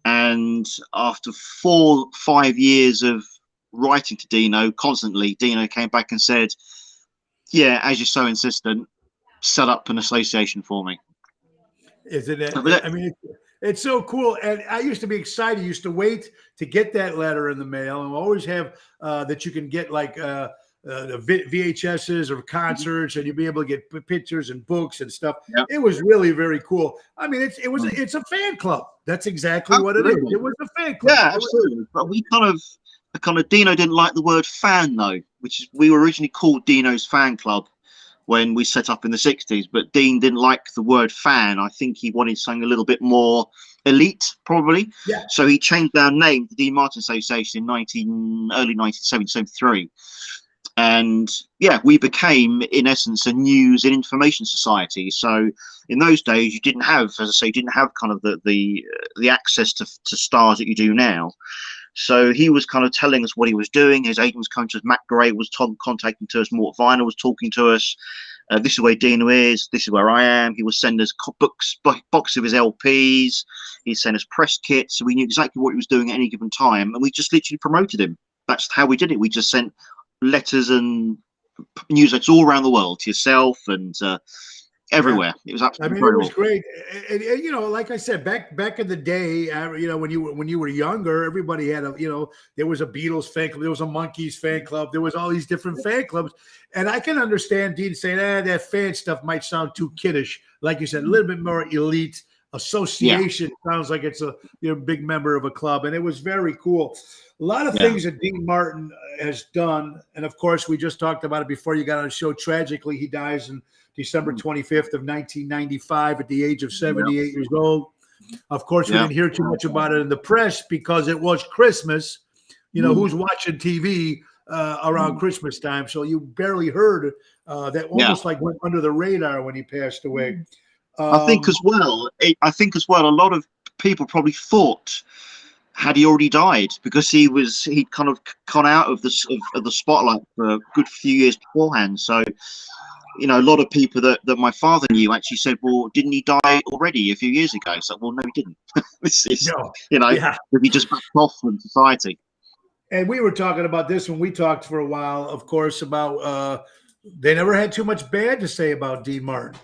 And after 4 or 5 years of writing to Dino constantly, Dino came back and said, yeah, as you're so insistent, set up an association for me. Isn't it? I mean, it's so cool. And I used to be excited. I used to wait to get that letter in the mail, and always have that you can get like the VHSs or concerts, and you'd be able to get pictures and books and stuff. Yeah. It was really very cool. I mean, it's a fan club. That's exactly what it is. Absolutely. It was a fan club. Yeah, absolutely. But we kind of Dino didn't like the word fan though, which is we were originally called Dino's Fan Club when we set up in the 60s, but Dean didn't like the word fan. I think he wanted something a little bit more elite, probably. Yeah. So he changed our name to Dean Martin Association in early 1973. And yeah, we became, in essence, a news and information society. So in those days, you didn't have, as I say, you didn't have kind of the access to stars that you do now. So he was kind of telling us what he was doing. His agent was coming to us. Matt Gray was contacting to us. Mort Viner was talking to us. This is where Dino is. This is where I am. He would send us box of his LPs. He'd send us press kits. So we knew exactly what he was doing at any given time. And we just literally promoted him. That's how we did it. We just sent letters and newsletters all around the world to yourself and everywhere. It was absolutely incredible. It was great. And, you know, like I said, back in the day, you know, when you were younger, everybody had there was a Beatles fan club, there was a Monkees fan club, there was all these different fan clubs. And I can understand Dean saying, that fan stuff might sound too kiddish. Like you said, a little bit more elite. Association sounds like it's a big member of a club, and it was very cool. A lot of things that Dean Martin has done, and of course, we just talked about it before you got on the show. Tragically, he dies in December 25th of 1995 at the age of 78 years old. Of course, we didn't hear too much about it in the press because it was Christmas. You know, who's watching TV around Christmas time? So you barely heard that. Almost like went under the radar when he passed away. I think as well, a lot of people probably thought had he already died because he'd kind of gone out of the spotlight for a good few years beforehand. So, you know, a lot of people that my father knew actually said, well, didn't he die already a few years ago? So, well, no, he didn't. He just backed off from society. And we were talking about this when we talked for a while, of course, about they never had too much bad to say about Dean Martin.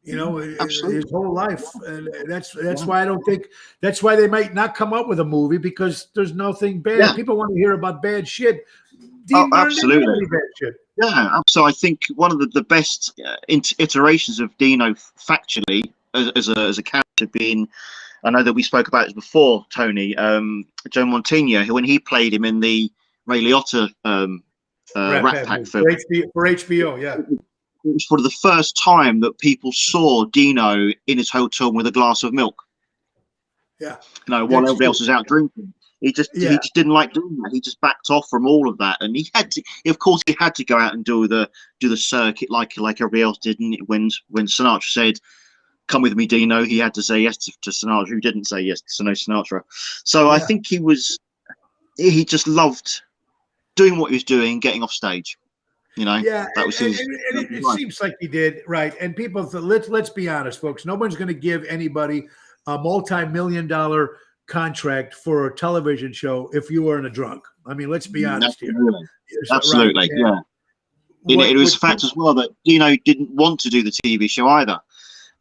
You know, his whole life, and that's why I don't think that's why they might not come up with a movie because there's nothing bad. Yeah. People want to hear about bad shit. Dean Martin absolutely, didn't do any bad shit. Yeah, so I think one of the best iterations of Dino, factually, as a character, being, I know that we spoke about this before, Tony, Joe Mantegna, who when he played him in the Ray Liotta Rat Pack film for HBO, yeah. It was for the first time that people saw Dino in his hotel with a glass of milk. Yeah. You know, while everybody else was out drinking. He just didn't like doing that. He just backed off from all of that. And he had to, of course, he had to go out and do the circuit like everybody else did. And when Sinatra said, "Come with me, Dino," he had to say yes to Sinatra, who didn't say yes to Sinatra. So I think he just loved doing what he was doing, getting off stage. You know, that was his. It seems like he did, right? And people, let's be honest, folks. No one's going to give anybody a multi-million-dollar contract for a television show if you weren't a drunk. I mean, let's be honest here. Absolutely, right? It was a fact as well that Dino didn't want to do the TV show either,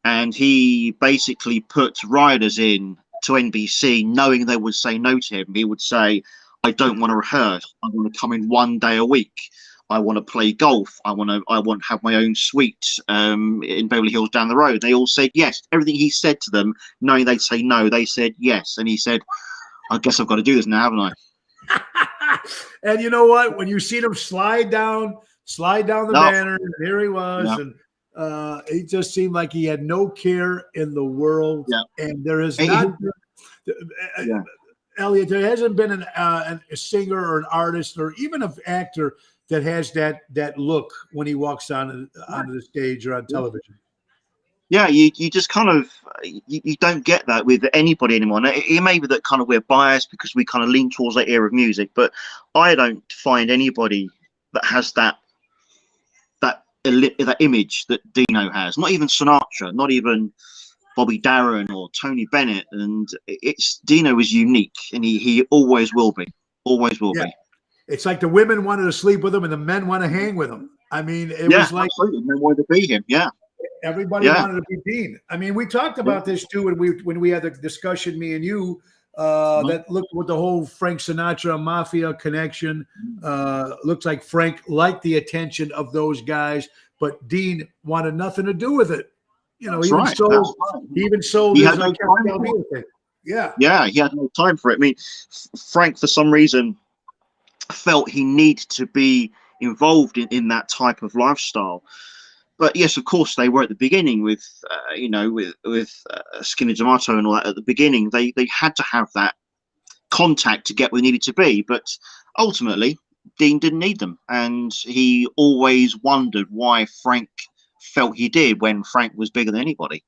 and he basically put riders in to NBC, knowing they would say no to him. He would say, "I don't want to rehearse. I want to come in one day a week. I want to play golf. I want to have my own suite in Beverly Hills down the road." They all said yes. Everything he said to them, knowing they'd say no, they said yes. And he said, "I guess I've got to do this now, haven't I?" And you know what? When you see them slide down the banner, and here he was, and it just seemed like he had no care in the world. Yeah. And there is not. Elliot, there hasn't been a singer or an artist or even an actor that has that look when he walks onto the stage or on television. Yeah, you just kind of you don't get that with anybody anymore. Now, it may be that kind of we're biased because we kind of lean towards that era of music, but I don't find anybody that has that image that Dino has. Not even Sinatra, not even Bobby Darin or Tony Bennett. And Dino is unique, and he always will be. Always will be. It's like the women wanted to sleep with him and the men want to hang with him. I mean, it was like absolutely. Men wanted to be him. Yeah. Everybody wanted to be Dean. I mean, we talked about this too when we had the discussion, me and you, that looked with the whole Frank Sinatra mafia connection. Looks like Frank liked the attention of those guys, but Dean wanted nothing to do with it. You know, That's even right. sold, That's right. he even sold He his had no time for Calvino thing. Yeah. Yeah, he had no time for it. I mean, Frank, for some reason, felt he needed to be involved in that type of lifestyle. But yes, of course, they were at the beginning with, you know, with Skinny D'Amato and all that. At the beginning, they had to have that contact to get where they needed to be. But ultimately, Dean didn't need them, and he always wondered why Frank felt he did when Frank was bigger than anybody.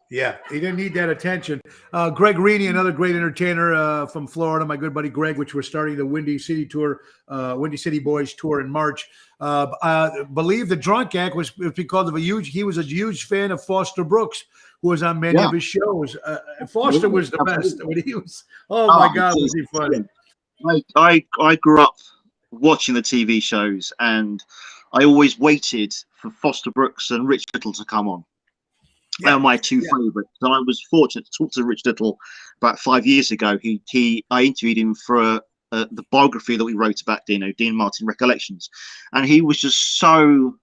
Yeah, he didn't need that attention. Greg Reaney, another great entertainer from Florida, my good buddy Greg, which we're starting the Windy City tour, Windy City Boys tour in March. I believe the drunk act was because of he was a huge fan of Foster Brooks, who was on many of his shows. Foster was the best when he was. Oh my God, was he funny? I grew up watching the TV shows, and I always waited for Foster Brooks and Rich Little to come on. They are my two favorites. And I was fortunate to talk to Rich Little about 5 years ago. I interviewed him for the biography that we wrote about Dino, Dean Martin Recollections, and he was just so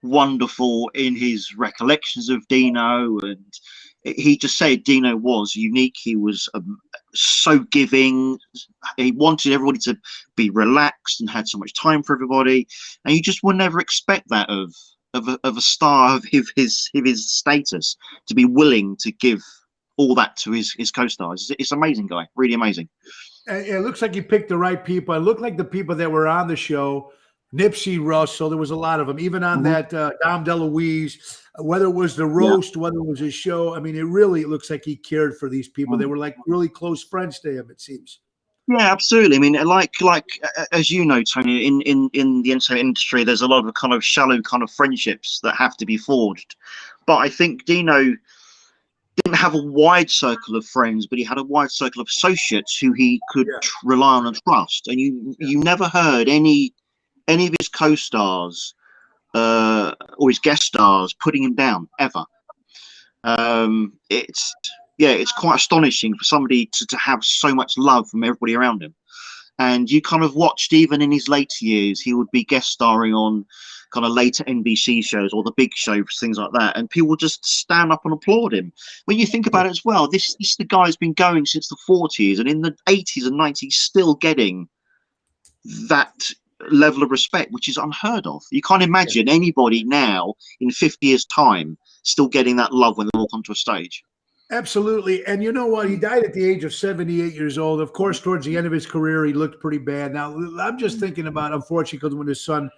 wonderful in his recollections of Dino, and he just said Dino was unique. He was so giving. He wanted everybody to be relaxed and had so much time for everybody, and you just would never expect that of a star of his status to be willing to give all that to his co-stars. It's amazing guy, really amazing. It looks like he picked the right people. It looked like the people that were on the show, Nipsey Russell, there was a lot of them, even on that Dom DeLuise, whether it was the roast, whether it was his show. I mean, it really looks like he cared for these people. They were like really close friends to him, it seems. Yeah, absolutely. I mean, like as you know, Tony, in the entertainment industry, there's a lot of kind of shallow kind of friendships that have to be forged. But I think Dino didn't have a wide circle of friends, but he had a wide circle of associates who he could rely on and trust. And you never heard any of his co-stars or his guest stars putting him down ever. It's quite astonishing for somebody to have so much love from everybody around him. And you kind of watched, even in his later years, he would be guest starring on kind of later NBC shows or the big shows, things like that. And people would just stand up and applaud him. When you think about it as well, this the guy's been going since the 40s, and in the 80s and 90s, still getting that level of respect, which is unheard of. You can't imagine anybody now in 50 years' time still getting that love when they walk onto a stage. Absolutely. And you know what? He died at the age of 78 years old. Of course, towards the end of his career, he looked pretty bad. Now, I'm just thinking about, unfortunately, because when his son,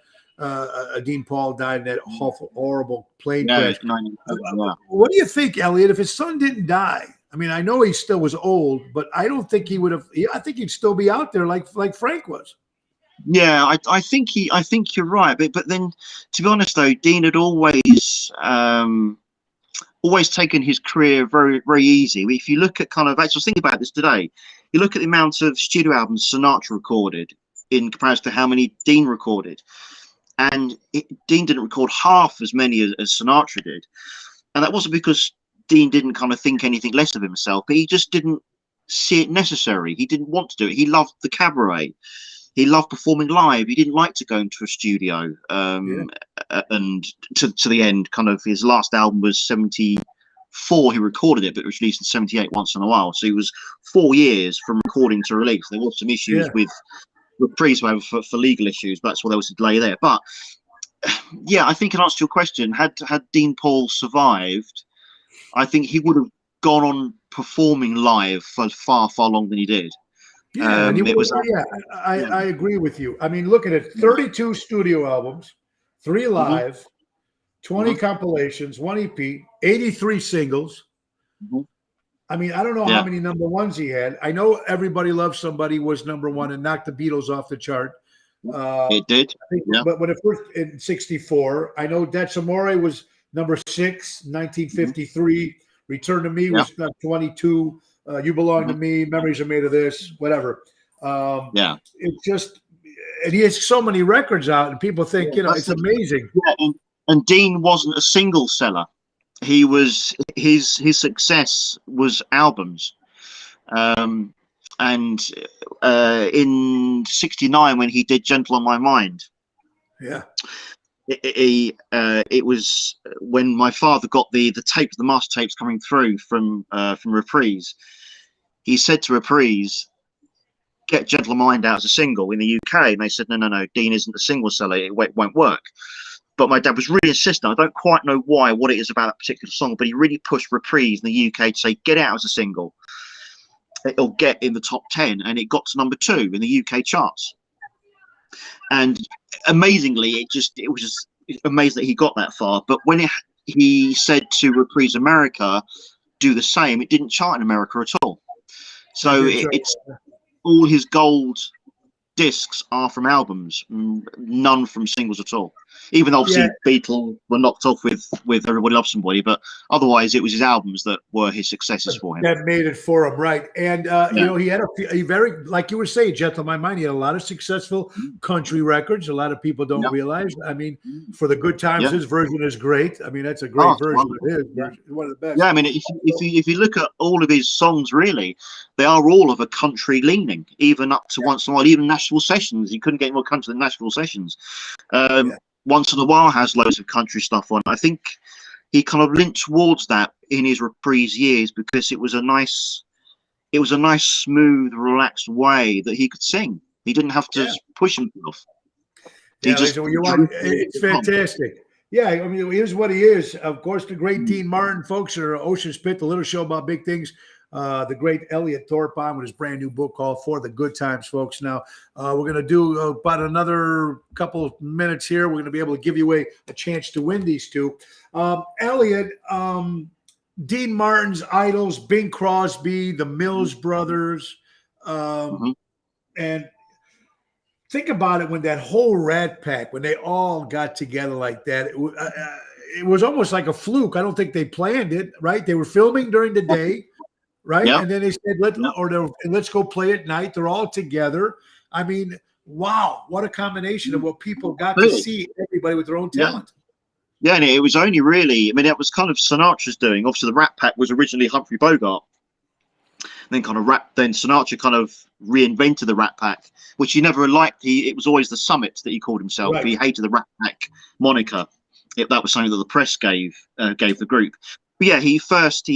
Dean Paul, died in that horrible plane crash. What do you think, Elliot, if his son didn't die? I mean, I know he still was old, but I don't think he would have. I think he'd still be out there like Frank was. Yeah, I think you're right. But then, to be honest, though, Dean had always taken his career very, very easy. If you look at I was thinking about this today. You look at the amount of studio albums Sinatra recorded in comparison to how many Dean recorded, and Dean didn't record half as many as Sinatra did, and that wasn't because Dean didn't kind of think anything less of himself, but he just didn't see it necessary. He didn't want to do it. He loved the cabaret. He loved performing live. He didn't like to go into a studio. And to the end, kind of his last album was 74. He recorded it, but it was released in 78 once in a while. So he was 4 years from recording to release. There was some issues with reprise for legal issues, but that's why there was a delay there. But yeah, I think in answer to your question, had Dean Paul survived, I think he would have gone on performing live for far, far longer than he did. Yeah, I agree with you. I mean, look at it: 32 studio albums, 3 live, 20 compilations, 1 EP, 83 singles. I mean, I don't know how many number ones he had. I know Everybody Loves Somebody was number 1 and knocked the Beatles off the chart. It did. I think, but when it first in '64, I know That's Amore was number 6, 1953. Return to Me was 22. You Belong to Me, Memories Are Made of This, whatever. It's just, and he has so many records out, and people think, it's amazing. Yeah, and Dean wasn't a single seller. He was his success was albums. And in '69, when he did "Gentle on My Mind," Yeah. it was when my father got the tape, the master tapes coming through from Reprise. He said to Reprise, "Get Gentle on My Mind out as a single in the UK," and they said, "No, Dean isn't a single seller. It won't work." But my dad was really insistent. I don't quite know why, what it is about that particular song, but he really pushed Reprise in the UK to say, "Get it out as a single. It'll get in the top 10," and it got to number 2 in the UK charts. And amazingly, it was just amazing that he got that far. But when he said to Reprise America, do the same, it didn't chart in America at all. So it's all his gold discs are from albums, none from singles at all. Even though obviously Beatles were knocked off with Everybody Loves Somebody, but otherwise it was his albums that were his successes for him. That made it for him, right? And you know, he had a very, like you were saying, "Gentle on My Mind." He had a lot of successful country records. A lot of people don't realize. I mean, for the Good Times, his version is great. I mean, that's a great version of his. One of the best. Yeah, I mean, if you look at all of his songs, really, they are all of a country leaning. Even up to once in a while, even Nashville Sessions. You couldn't get more country than Nashville Sessions. Once in a While has loads of country stuff on. I think he kind of linked towards that in his Reprise years because it was a nice, smooth, relaxed way that he could sing. He didn't have to push himself. It's fantastic. Yeah, I mean, here's what he is. Of course, the great Dean Martin, folks, are Ocean's Pit, the little show about big things. The great Elliot Thorpe on with his brand new book called For the Good Times, folks. Now, we're going to do about another couple of minutes here. We're going to be able to give you away a chance to win these two. Elliot, Dean Martin's idols, Bing Crosby, the Mills Brothers. And think about it, when that whole Rat Pack, when they all got together like that, it was almost like a fluke. I don't think they planned it, right? They were filming during the day. Right. Yep. And then they said, let's go play at night. They're all together. I mean, wow, what a combination of what people got to see, everybody with their own talent. Yeah, and it was only really, I mean, it was kind of Sinatra's doing. Obviously, the Rat Pack was originally Humphrey Bogart. Then Sinatra kind of reinvented the Rat Pack, which he never liked. It was always the Summit that he called himself. Right. He hated the Rat Pack moniker. That was something that the press gave the group. But yeah, he first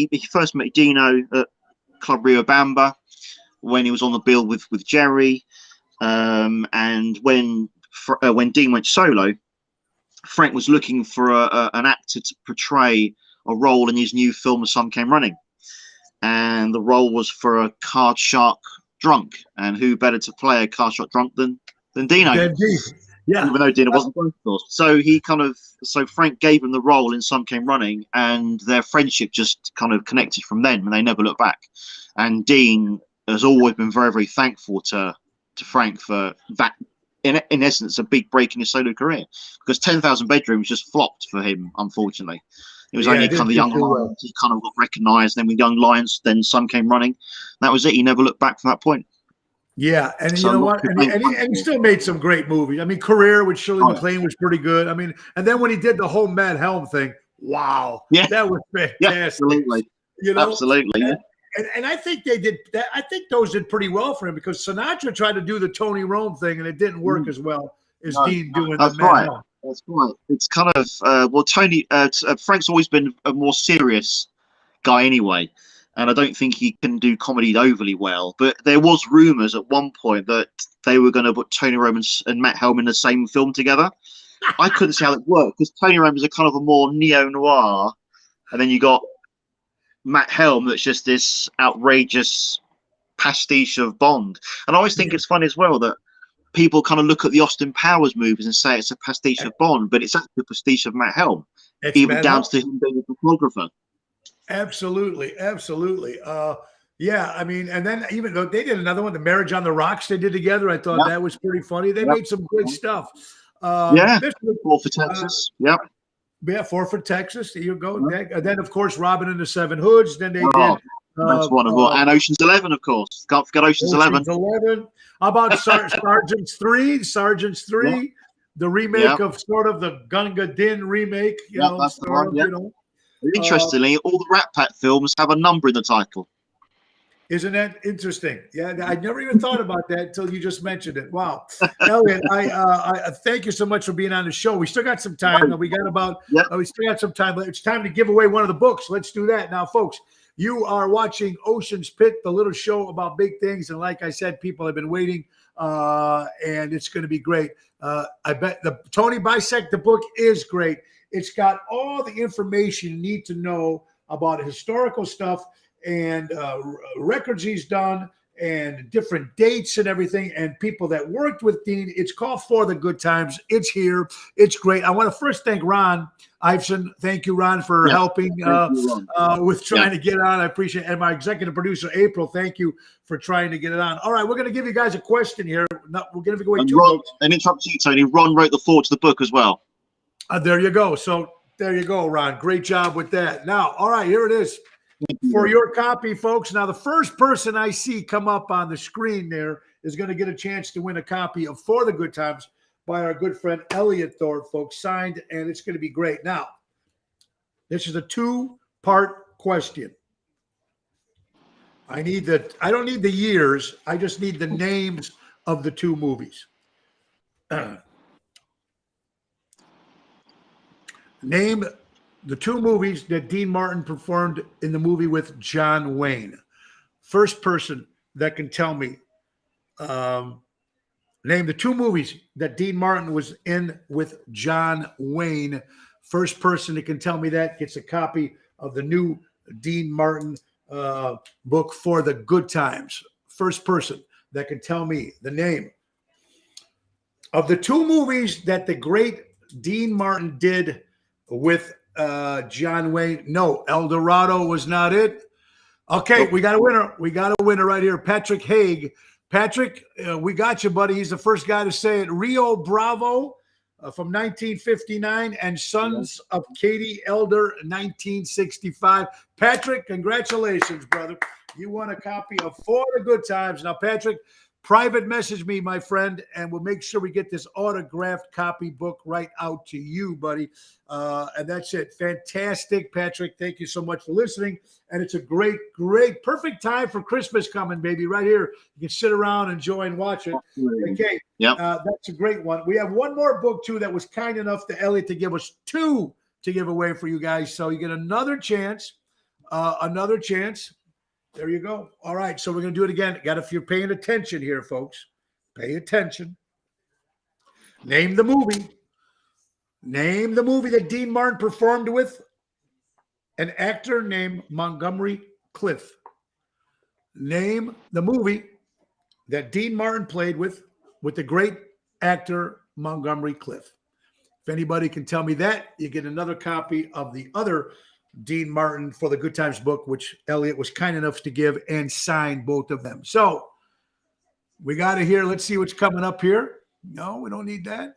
met Dino at Club Riobamba when he was on the bill with Jerry, and when Dean went solo, Frank was looking for an actor to portray a role in his new film The Sun Came Running, and the role was for a card shark drunk, and who better to play a card shark drunk than Dino? Yeah, even though Dino wasn't, of course. So Frank gave him the role in Sun Came Running, and their friendship just kind of connected from then, and they never looked back. And Dean has always been very, very thankful to Frank for that. In essence, a big break in his solo career, because 10,000 Bedrooms just flopped for him, unfortunately. It was only kind of the Young Lions. He kind of got recognised. Then with Young Lions, then Sun Came Running. That was it. He never looked back from that point. Yeah, and you know what? And he still made some great movies. I mean, Career with Shirley MacLaine was pretty good. I mean, and then when he did the whole Matt Helm thing, wow, that was fantastic. Yeah, absolutely. You know, absolutely. And I think they did that. I think those did pretty well for him, because Sinatra tried to do the Tony Rome thing, and it didn't work as well as Dean doing the Matt Helm. That's right. It's kind of Tony. Frank's always been a more serious guy anyway. And I don't think he can do comedy overly well. But there was rumours at one point that they were going to put Tony Rome and Matt Helm in the same film together. I couldn't see how it worked, because Tony Rome is a kind of a more neo-noir. And then you got Matt Helm that's just this outrageous pastiche of Bond. And I always think it's funny as well that people kind of look at the Austin Powers movies and say it's a pastiche of Bond, but it's actually a pastiche of Matt Helm, even down to him being a photographer. Absolutely. Yeah, I mean, and then even though they did another one, the Marriage on the Rocks they did together, I thought that was pretty funny. They made some good stuff. Four for Texas. Yeah, Four for Texas. There you go. Then, of course, Robin and the Seven Hoods. Then they did. That's wonderful. And Ocean's 11, of course. Can't forget Ocean's 11. How about Sergeants 3? Sergeants 3, the remake of sort of the Gunga Din remake. You know, that's the one. You know. Interestingly, all the Rat Pack films have a number in the title. Isn't that interesting? Yeah, I never even thought about that until you just mentioned it. Wow, Elliot, I thank you so much for being on the show. We still got some time. We got about we still got some time. It's time to give away one of the books. Let's do that now, folks. You are watching Ocean's Pit, the little show about big things, and like I said, people have been waiting, and it's going to be great. I bet the Tony Bisect the book is great. It's got all the information you need to know about historical stuff and records he's done and different dates and everything and people that worked with Dean. It's called For the Good Times. It's here. It's great. I want to first thank Ron Iveson. Thank you, Ron, for helping with trying to get on. I appreciate it. And my executive producer, April, thank you for trying to get it on. All right, we're going to give you guys a question here. We're going to give away two books. And interrupt you, Tony. Ron wrote the foreword to the book as well. There you go. So there you go, Ron. Great job with that. Now, all right, here it is. For your copy, folks. Now, the first person I see come up on the screen there is going to get a chance to win a copy of For the Good Times by our good friend Elliot Thorpe, folks, signed, and it's going to be great. Now, this is a two-part question. I don't need the years. I just need the names of the two movies. Name the two movies that Dean Martin performed in the movie with John Wayne. First person that can tell me, name the two movies that Dean Martin was in with John Wayne. First person that can tell me that gets a copy of the new Dean Martin book, For the Good Times. First person that can tell me the name of the two movies that the great Dean Martin did with John Wayne. No, El Dorado was not it. Okay, we got a winner. We got a winner right here, Patrick Haig. Patrick, we got you, buddy. He's the first guy to say it. Rio Bravo from 1959 and Sons of Katie Elder 1965. Patrick, congratulations, brother. You won a copy of For the Good Times. Now, Patrick, private message me, my friend, and we'll make sure we get this autographed copy book right out to you, buddy. And that's it. Fantastic, Patrick. Thank you so much for listening. And it's a great, perfect time for Christmas coming, baby. Right here. You can sit around, enjoy, and watch it. Okay. That's a great one. We have one more book, too, that was kind enough to Elliot to give us two to give away for you guys. So you get another chance. There you go. All right, so we're going to do it again. If you're paying attention here, folks, pay attention. Name the movie. Name the movie that Dean Martin performed with an actor named Montgomery Clift. Name the movie that Dean Martin played with the great actor Montgomery Clift. If anybody can tell me that, you get another copy of the other Dean Martin For the Good Times book, which Elliot was kind enough to give and sign both of them. So we got to hear. Let's see what's coming up here. No, we don't need that.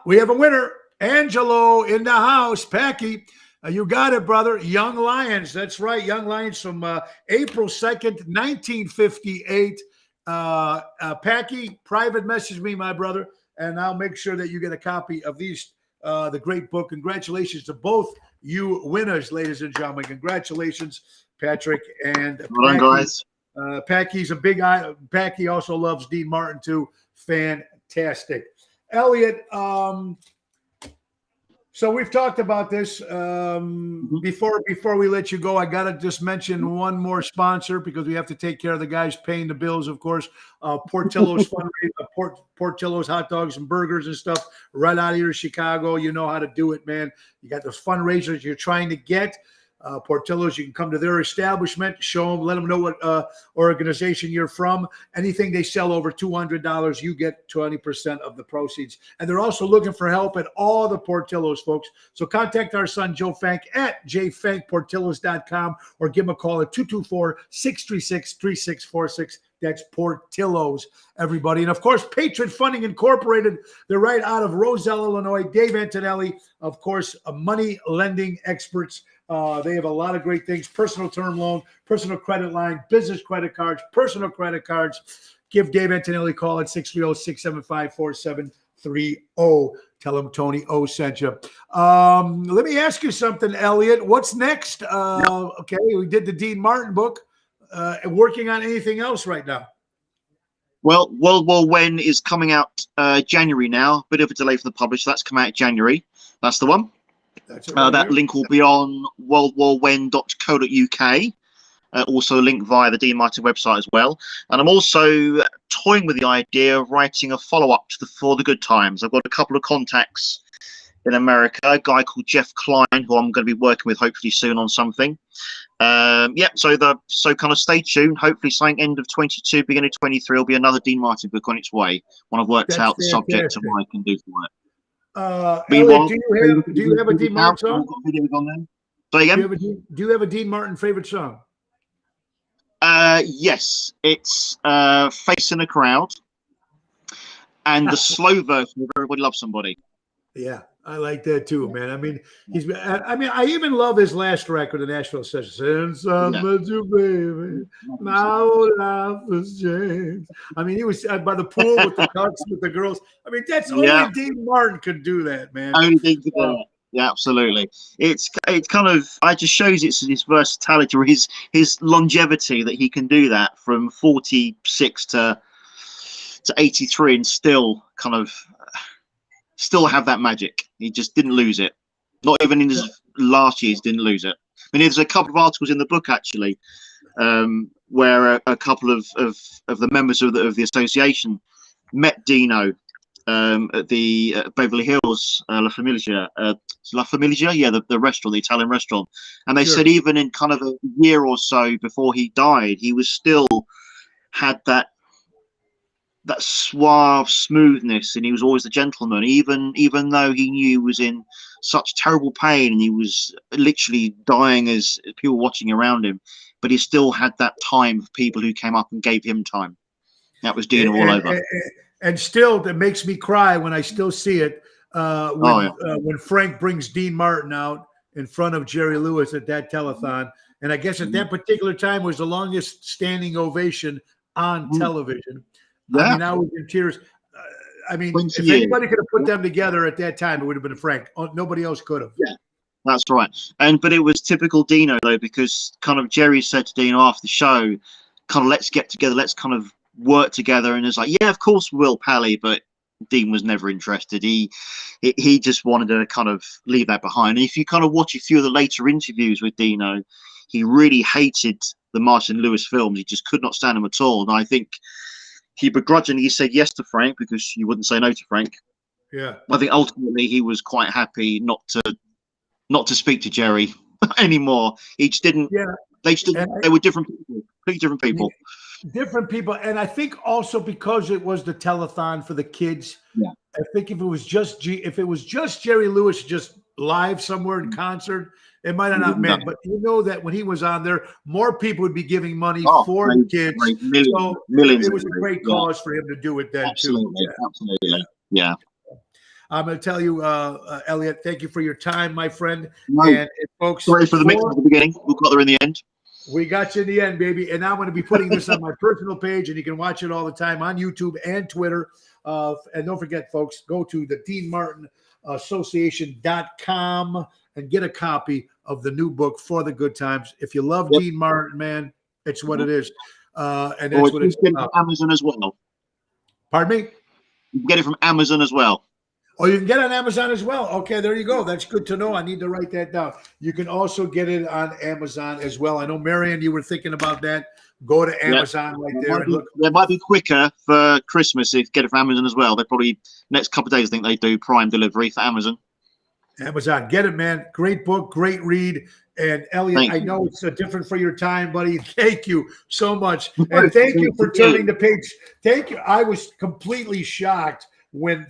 We have a winner. Angelo in the house. Packy, you got it, brother. Young Lions. That's right. Young Lions from April 2nd, 1958. Packy, private message me, my brother, and I'll make sure that you get a copy of these, the great book. Congratulations to both you winners, ladies and gentlemen. Congratulations, Patrick and well done, guys. Packy's a big eye. Packy also loves Dean Martin too. Fantastic. Elliot, so we've talked about this before we let you go. I got to just mention one more sponsor because we have to take care of the guys paying the bills, of course. Portillo's fundraiser, Portillo's hot dogs and burgers and stuff right out of here in Chicago. You know how to do it, man. You got those fundraisers you're trying to get. Portillo's, you can come to their establishment, show them, let them know what organization you're from. Anything they sell over $200, you get 20% of the proceeds. And they're also looking for help at all the Portillo's, folks. So contact our son, Joe Fank, at jfankportillos.com or give him a call at 224-636-3646. That's Portillo's, everybody. And, of course, Patriot Funding Incorporated. They're right out of Roselle, Illinois. Dave Antonelli, of course, money lending experts. They have a lot of great things: personal term loan, personal credit line, business credit cards, personal credit cards. Give Dave Antonelli a call at 630-675-4730. Tell him Tony O sent you. Let me ask you something, Elliot. What's next? Okay, we did the Dean Martin book. working on anything else right now? Well, World War When is coming out January now. Bit of a delay for the publisher. That's come out January. That's the one. That's it right That here. link will be on worldwarwen.co.uk. Also a link via the Dean Martin website as well. And I'm also toying with the idea of writing a follow-up to For the Good Times. I've got a couple of contacts in America, a guy called Jeff Klein, who I'm going to be working with hopefully soon on something. So kind of stay tuned. Hopefully something end of 22, beginning of 23 will be another Dean Martin book on its way when I've worked That's out the subject fantastic. and what I can do for it. Elliot, do you have a Dean Martin song? Videos on there. Say again? Do you have a Dean Martin favorite song? Yes, it's Face in a Crowd and the slow version of Everybody Loves Somebody. Yeah, I like that too, man. I mean, I even love his last record, the Nashville Sessions. Since I met you, baby, now life has changed. I mean, he was by the pool with the cucks with the girls. I mean, that's only Dean Martin could do that, man. Only thing to do that. Yeah, absolutely. It's kind of, it just shows his versatility or his longevity that he can do that from 46 to 83 and still kind of still have that magic. He just didn't lose it. Not even in his last years, didn't lose it. I mean, there's a couple of articles in the book actually, where a couple of the members of the association met Dino at the Beverly Hills La Familia, the restaurant, the Italian restaurant, and they said even in kind of a year or so before he died, he was still had that suave smoothness, and he was always the gentleman, even though he knew he was in such terrible pain and he was literally dying as people watching around him, but he still had that time of people who came up and gave him time. That was Dino all over. And still, that makes me cry when I still see it. When Frank brings Dean Martin out in front of Jerry Lewis at that telethon, and I guess at that particular time was the longest standing ovation on television. Yeah. I mean, I was in tears. I mean, if anybody could have put them together at that time, it would have been Frank. Nobody else could have. Yeah, that's right. But it was typical Dino though, because kind of Jerry said to Dino after the show, kind of let's get together, let's kind of work together, and it's like, yeah, of course we will, Pally, but Dean was never interested. He just wanted to kind of leave that behind. And if you kind of watch a few of the later interviews with Dino, he really hated the Martin Lewis films. He just could not stand them at all. And I think he begrudgingly said yes to Frank because you wouldn't say no to Frank. Yeah. I think ultimately he was quite happy not to speak to Jerry anymore. He just didn't. Yeah. They were different people, completely different people. Different people, and I think also because it was the telethon for the kids. Yeah. I think if it was just Jerry Lewis just live somewhere in concert, it might have not meant. But you know that when he was on there, more people would be giving money for the kids. Millions. It was a great cause for him to do it then too. Absolutely. Yeah. I'm going to tell you, Elliot, thank you for your time, my friend. No. And folks, sorry for the mix at the beginning. We got there in the end. We got you in the end, baby. And I'm going to be putting this on my personal page, and you can watch it all the time on YouTube and Twitter. And don't forget, folks, go to the Dean Martin Association.com and get a copy of the new book, For the Good Times. If you love Dean Martin, man, it's what it is. And that's what it's about. Amazon as well. Pardon me? You can get it from Amazon as well. Oh, you can get it on Amazon as well. Okay, there you go. That's good to know. I need to write that down. You can also get it on Amazon as well. I know, Marion, you were thinking about that. Go to Amazon right there and look. It might be quicker for Christmas if you get it from Amazon as well. They probably next couple of days, I think they do Prime delivery for Amazon. Amazon, get it, man. Great book, great read. And Elliot, I know it's different for your time, buddy. Thank you so much. And thank you for turning the page. Thank you. I was completely shocked when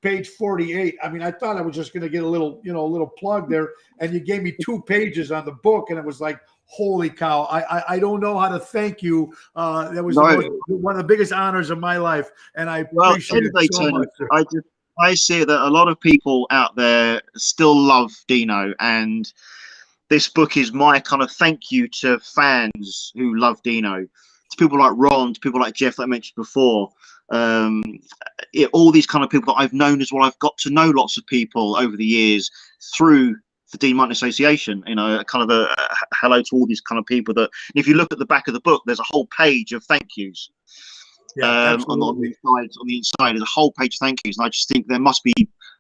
page 48, I mean, I thought I was just going to get a little plug there, and you gave me 2 pages on the book, and it was like, holy cow! I don't know how to thank you. That was one of the biggest honors of my life, and I appreciate it so much. I see that a lot of people out there still love Dino, and this book is my kind of thank you to fans who love Dino, to people like Ron, to people like Jeff that I mentioned before. All these kind of people that I've known as well. I've got to know lots of people over the years through the Dean Martin Association, you know, kind of a hello to all these kind of people that, and if you look at the back of the book, there's a whole page of thank yous. Yeah, on the inside, there's a whole page of thank yous. And I just think there must be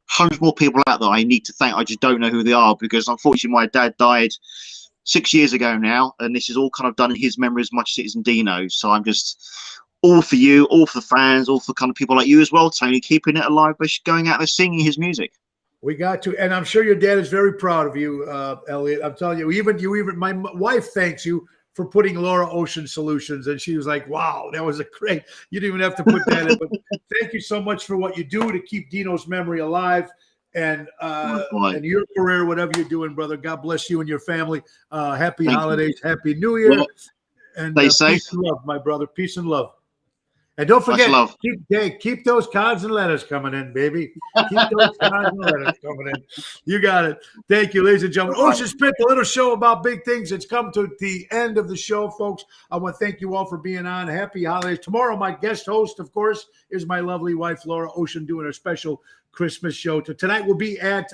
hundreds more people out there I need to thank. I just don't know who they are, because unfortunately my dad died 6 years ago now, and this is all kind of done in his memory as much as it is in Dino's. So I'm just all for you, all for the fans, all for kind of people like you as well, Tony, keeping it alive by going out there singing his music. We got to, and I'm sure your dad is very proud of you, Elliot. I'm telling you, even my wife thanks you for putting Laura Ocean Solutions, and she was like, "Wow, that was a great." You didn't even have to put that in, but thank you so much for what you do to keep Dino's memory alive, and your career, whatever you're doing, brother. God bless you and your family. Happy holidays, Happy New Year, well, and stay safe. Peace and love, my brother. Peace and love. And don't forget, keep those cards and letters coming in, baby. Keep those cards and letters coming in. You got it. Thank you, ladies and gentlemen. Ocean's Pit, the little show about big things. It's come to the end of the show, folks. I want to thank you all for being on. Happy holidays. Tomorrow, my guest host, of course, is my lovely wife, Laura Ocean, doing her special Christmas show. Tonight we'll be at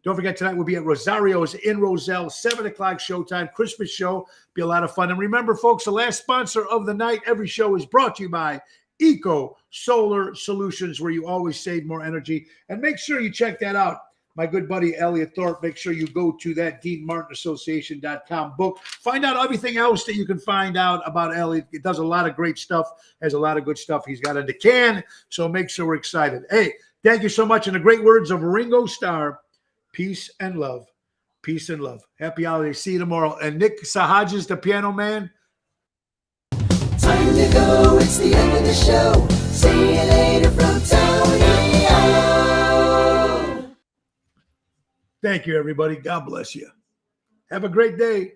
don't forget, tonight we'll be at Rosario's in Roselle, 7 o'clock showtime, Christmas show. Be a lot of fun. And remember, folks, the last sponsor of the night, every show is brought to you by Eco Solar Solutions, where you always save more energy. And make sure you check that out. My good buddy, Elliot Thorpe, make sure you go to that DeanMartinAssociation.com book. Find out everything else that you can find out about Elliot. He does a lot of great stuff, has a lot of good stuff he's got in the can. So make sure we're excited. Hey, thank you so much. In the great words of Ringo Starr, peace and love. Peace and love. Happy holidays. See you tomorrow. And Nick Sahajas, the piano man. Time to go. It's the end of the show. See you later from Tony O. Thank you, everybody. God bless you. Have a great day.